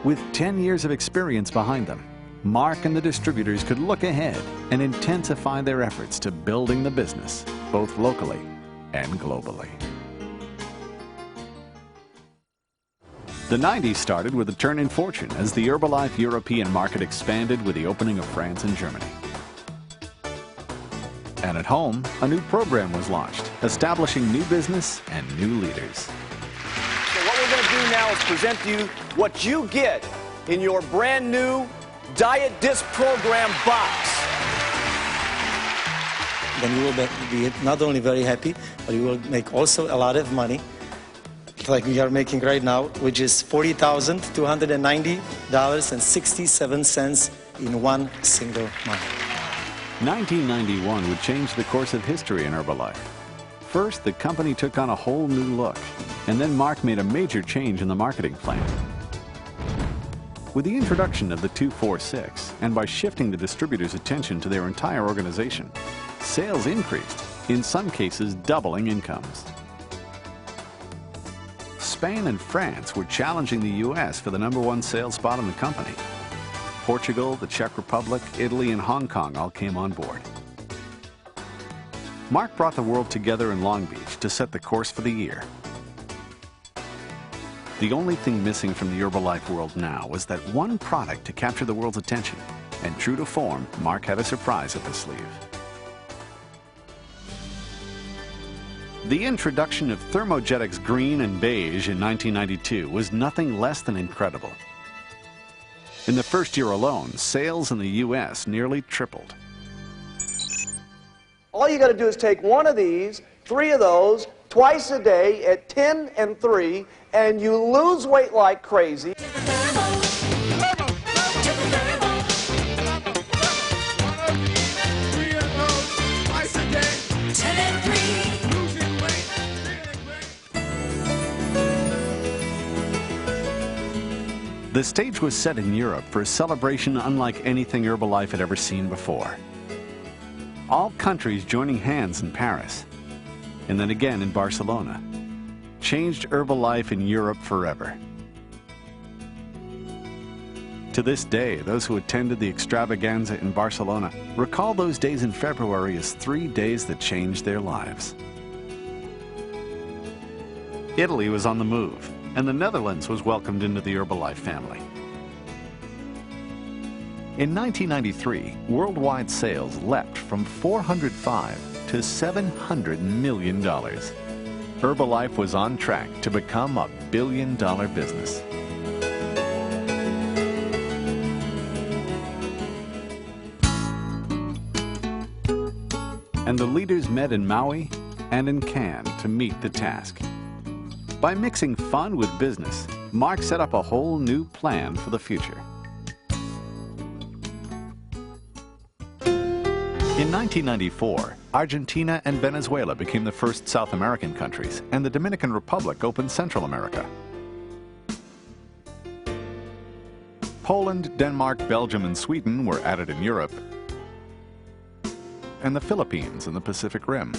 K: With 10 years of experience behind them, Mark and the distributors could look ahead and intensify their efforts to building the business, both locally and globally. The 90s started with a turn in fortune as the Herbalife European market expanded with the opening of France and Germany. And at home, a new program was launched, establishing new business and new leaders.
C: So what we're going to do now is present to you what you get in your brand new Diet Disc Program box.
D: Then you will be not only very happy, but you will make also a lot of money, like we are making right now, which is $40,290.67 in one single month.
K: 1991 would change the course of history in Herbalife. First, the company took on a whole new look, and then Mark made a major change in the marketing plan. With the introduction of the 246, and by shifting the distributors' attention to their entire organization, sales increased, in some cases doubling incomes. Spain and France were challenging the U.S. for the #1 sales spot in the company. Portugal, the Czech Republic, Italy, and Hong Kong all came on board. Mark brought the world together in Long Beach to set the course for the year. The only thing missing from the Herbalife world now was that one product to capture the world's attention. And true to form, Mark had a surprise up his sleeve. The introduction of Thermogenics Green and Beige in 1992 was nothing less than incredible. In the first year alone, sales in the U.S. nearly tripled.
C: All you got to do is take one of these, 3 of those, twice a day at 10 and 3, and you lose weight like crazy.
K: The stage was set in Europe for a celebration unlike anything Herbalife had ever seen before. All countries joining hands in Paris, and then again in Barcelona, changed Herbalife in Europe forever. To this day, those who attended the extravaganza in Barcelona recall those days in February as 3 days that changed their lives. Italy was on the move, and the Netherlands was welcomed into the Herbalife family. In 1993, worldwide sales leapt from $405 to $700 million. Herbalife was on track to become a billion-dollar business. And the leaders met in Maui and in Cannes to meet the task. By mixing fun with business, Mark set up a whole new plan for the future. In 1994, Argentina and Venezuela became the first South American countries, and the Dominican Republic opened Central America. Poland, Denmark, Belgium, and Sweden were added in Europe, and the Philippines in the Pacific Rim.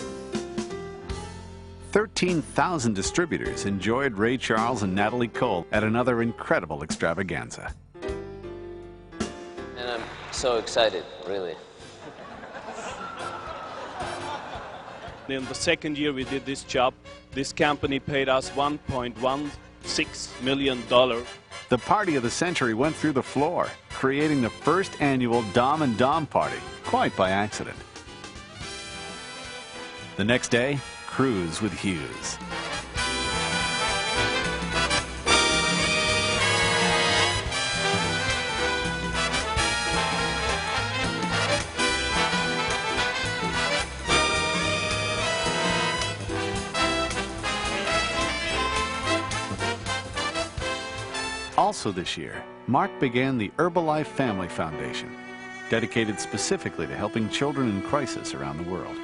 K: 13,000 distributors enjoyed Ray Charles and Natalie Cole at another incredible extravaganza.
V: And I'm so excited, really.
E: In the second year we did this job, this company paid us $1.16 million.
K: The party of the century went through the floor, creating the first annual Dom and Dom party, quite by accident. The next day, cruise with Hughes. Also this year, Mark began the Herbalife Family Foundation, dedicated specifically to helping children in crisis around the world.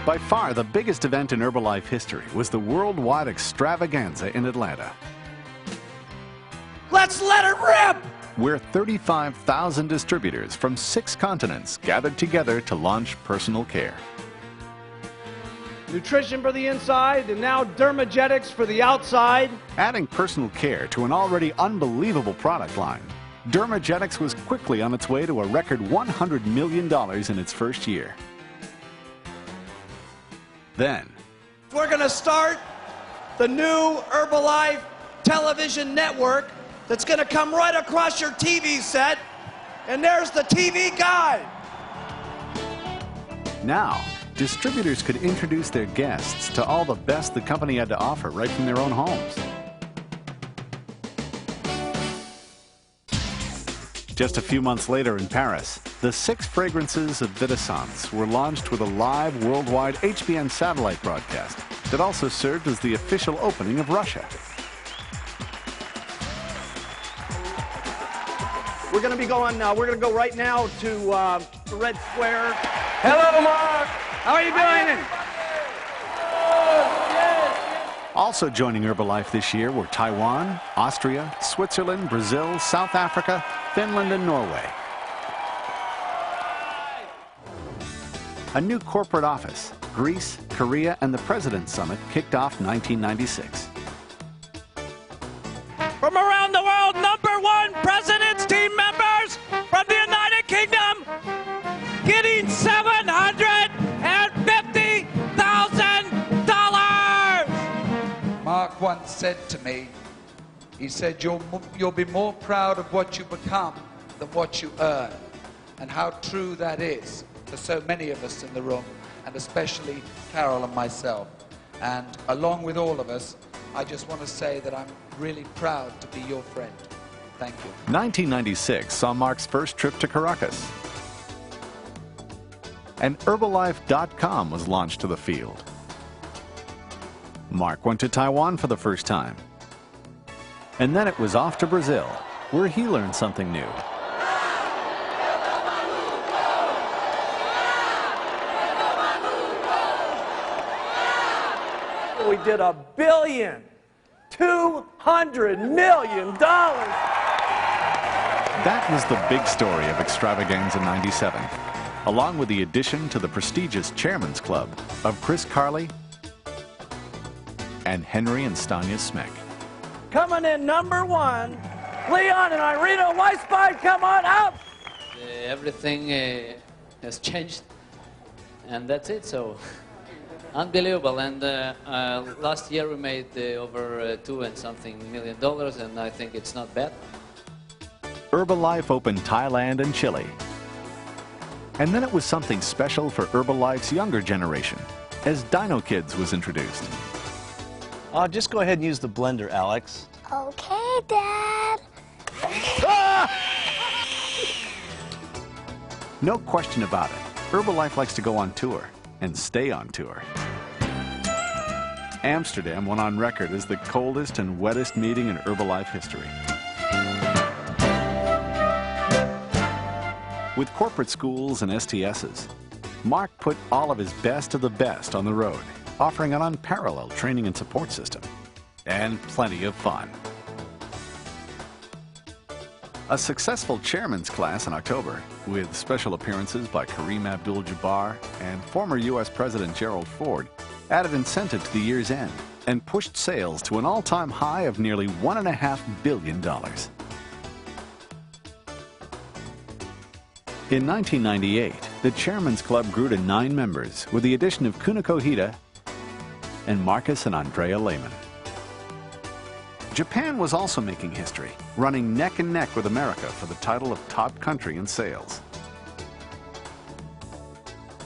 K: By far, the biggest event in Herbalife history was the worldwide extravaganza in Atlanta.
C: Let's let it rip!
K: where 35,000 distributors from 6 continents gathered together to launch personal care.
C: Nutrition for the inside, and now Dermagetics for the outside.
K: Adding personal care to an already unbelievable product line, Dermagetics was quickly on its way to a record $100 million in its first year. Then,
B: We're going to start the new Herbalife television network that's going to come right across your TV set, and there's the TV guide.
K: now, distributors could introduce their guests to all the best the company had to offer right from their own homes. Just a few months later in Paris, the 6 fragrances of Videssance were launched with a live worldwide HBN satellite broadcast that also served as the official opening of Russia.
C: We're going to be going, we're going to go right now to the Red Square. Hello, Mark. How are you doing?
K: Also joining Herbalife this year were Taiwan, Austria, Switzerland, Brazil, South Africa, Finland, and Norway. A new corporate office, Greece, Korea, and the President's Summit kicked off 1996.
B: From around the world, #1 President's team members from the United Kingdom getting $750,000.
Q: Mark once said to me, he said, you'll be more proud of what you become than what you earn. And how true that is for so many of us in the room, and especially Carol and myself. And along with all of us, I just want to say that I'm really proud to be your friend. Thank you.
K: 1996 saw Mark's first trip to Caracas. And Herbalife.com was launched to the field. Mark went to Taiwan for the first time. And then it was off to Brazil, where he learned something new.
C: We did $1,200 million.
K: That was the big story of Extravaganza '97, along with the addition to the prestigious Chairman's Club of Chris Carley and Henry and Stanya Smek.
C: Coming in #1, Leon and Irina Weisbein, come on up.
F: Everything has changed, and that's it. So unbelievable. And last year we made over $2 and something million, and I think it's not bad.
K: Herbalife opened Thailand and Chile. And then it was something special for Herbalife's younger generation, as Dino Kids was introduced.
H: Just go ahead and use the blender, Alex.
I: Okay, Dad.
K: No question about it, Herbalife likes to go on tour and stay on tour. Amsterdam went on record as the coldest and wettest meeting in Herbalife history. With corporate schools and STSs, Mark put all of his best of the best on the road, offering an unparalleled training and support system, and plenty of fun. A successful chairman's class in October, with special appearances by Kareem Abdul-Jabbar and former U.S. President Gerald Ford, added incentive to the year's end and pushed sales to an all-time high of nearly $1.5 billion. In 1998, the Chairman's Club grew to 9 members with the addition of Kuniko Hida and Marcus and Andrea Lehman. Japan was also making history, running neck and neck with America for the title of top country in sales.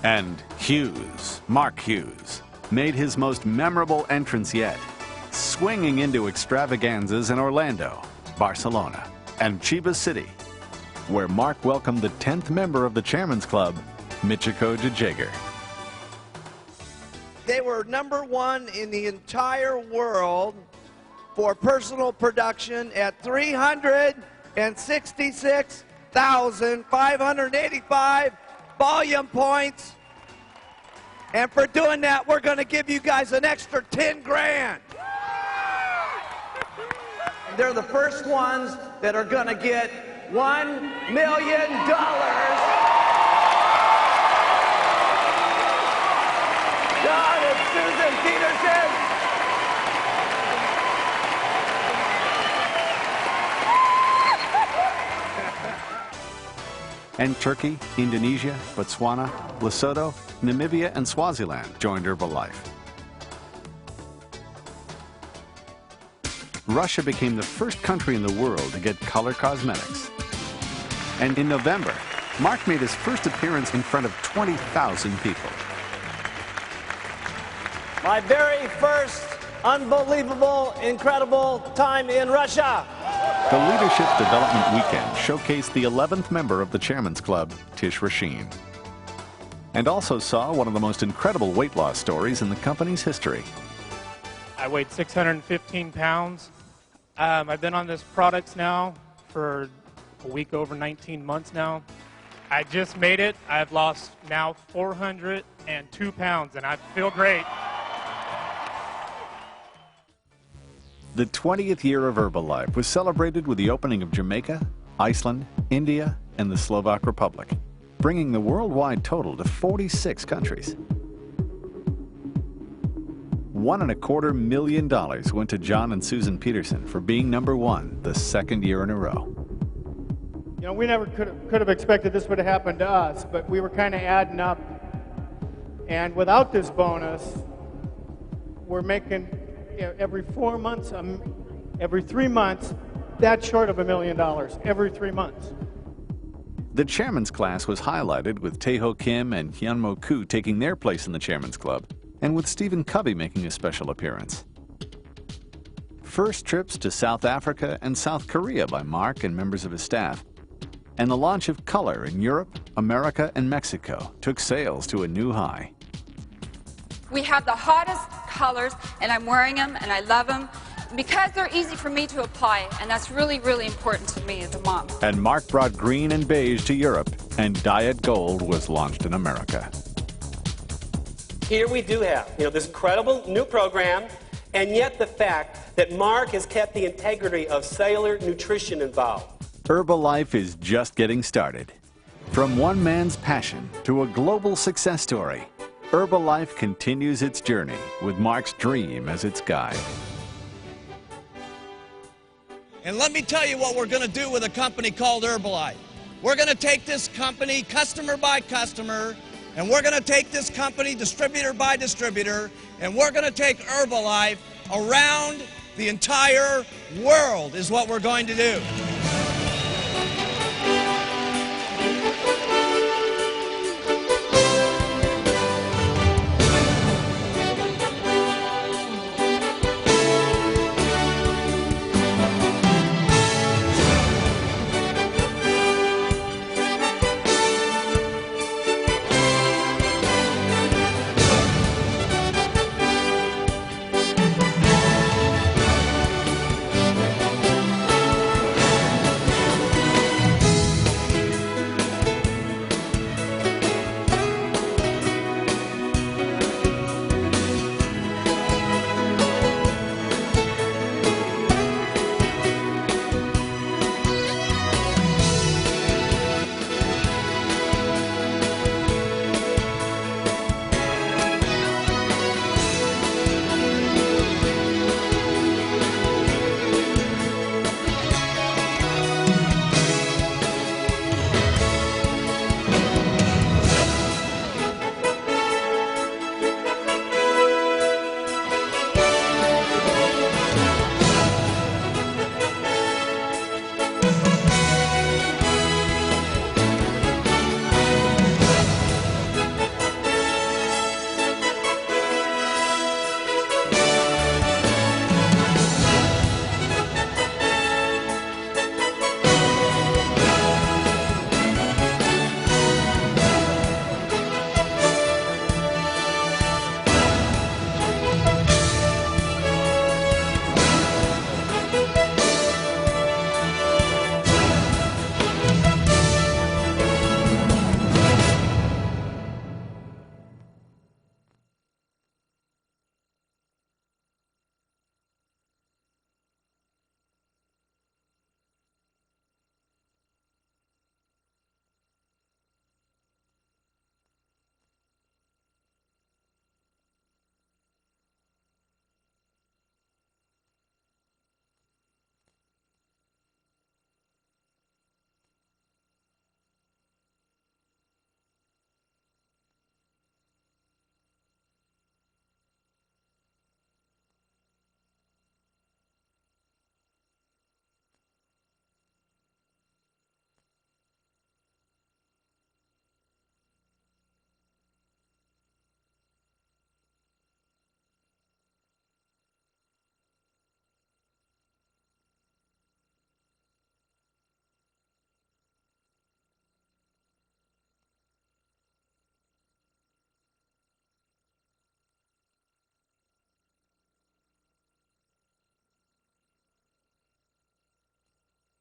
K: And Hughes, Mark Hughes, made his most memorable entrance yet, swinging into extravaganzas in Orlando, Barcelona, and Chiba City, where Mark welcomed the 10th member of the Chairman's Club, Michiko DeJager.
B: They were #1 in the entire world for personal production at 366,585 volume points. And for doing that, we're going to give you guys an extra 10 grand. They're the first ones that are going to get
C: $1 million. John and Susan Peterson.
K: And Turkey, Indonesia, Botswana, Lesotho, Namibia, and Swaziland joined Herbalife. Russia became the first country in the world to get color cosmetics. And in November, Mark made his first appearance in front of 20,000 people.
C: My very first unbelievable, incredible time in Russia.
K: The Leadership Development Weekend showcased the 11th member of the Chairman's Club, Tish Rasheen, and also saw one of the most incredible weight loss stories in the company's history.
W: I weighed 615 pounds. I've been on this products now for a week over 19 months now. I just made it. I've lost now 402 pounds, and I feel great.
K: The 20th year of Herbalife was celebrated with the opening of Jamaica, Iceland, India, and the Slovak Republic, bringing the worldwide total to 46 countries. $1.25 million went to John and Susan Peterson for being #1 the second year in a row.
S: You know, we never could have expected this would have happened to us, but we were kind of adding up. And without this bonus, we're making every 4 months, every 3 months, that's short of $1 million every 3 months.
K: The Chairman's Class was highlighted with Taeho Kim and Hyunmo Koo taking their place in the Chairman's Club, and with Stephen Covey making a special appearance. First trips to South Africa and South Korea by Mark and members of his staff, and the launch of color in Europe, America, and Mexico took sales to a new high.
L: We have the hottest colors, and I'm wearing them, and I love them because they're easy for me to apply, and that's really, really important to me as a mom.
K: And Mark brought green and beige to Europe, and Diet Gold was launched in America.
M: Here we do have, this incredible new program, and yet the fact that Mark has kept the integrity of cellular nutrition involved.
K: Herbalife is just getting started. From one man's passion to a global success story, Herbalife continues its journey with Mark's dream as its guide.
B: And let me tell you what we're going to do with a company called Herbalife. We're going to take this company customer by customer, and we're going to take this company distributor by distributor, and we're going to take Herbalife around the entire world is what we're going to do.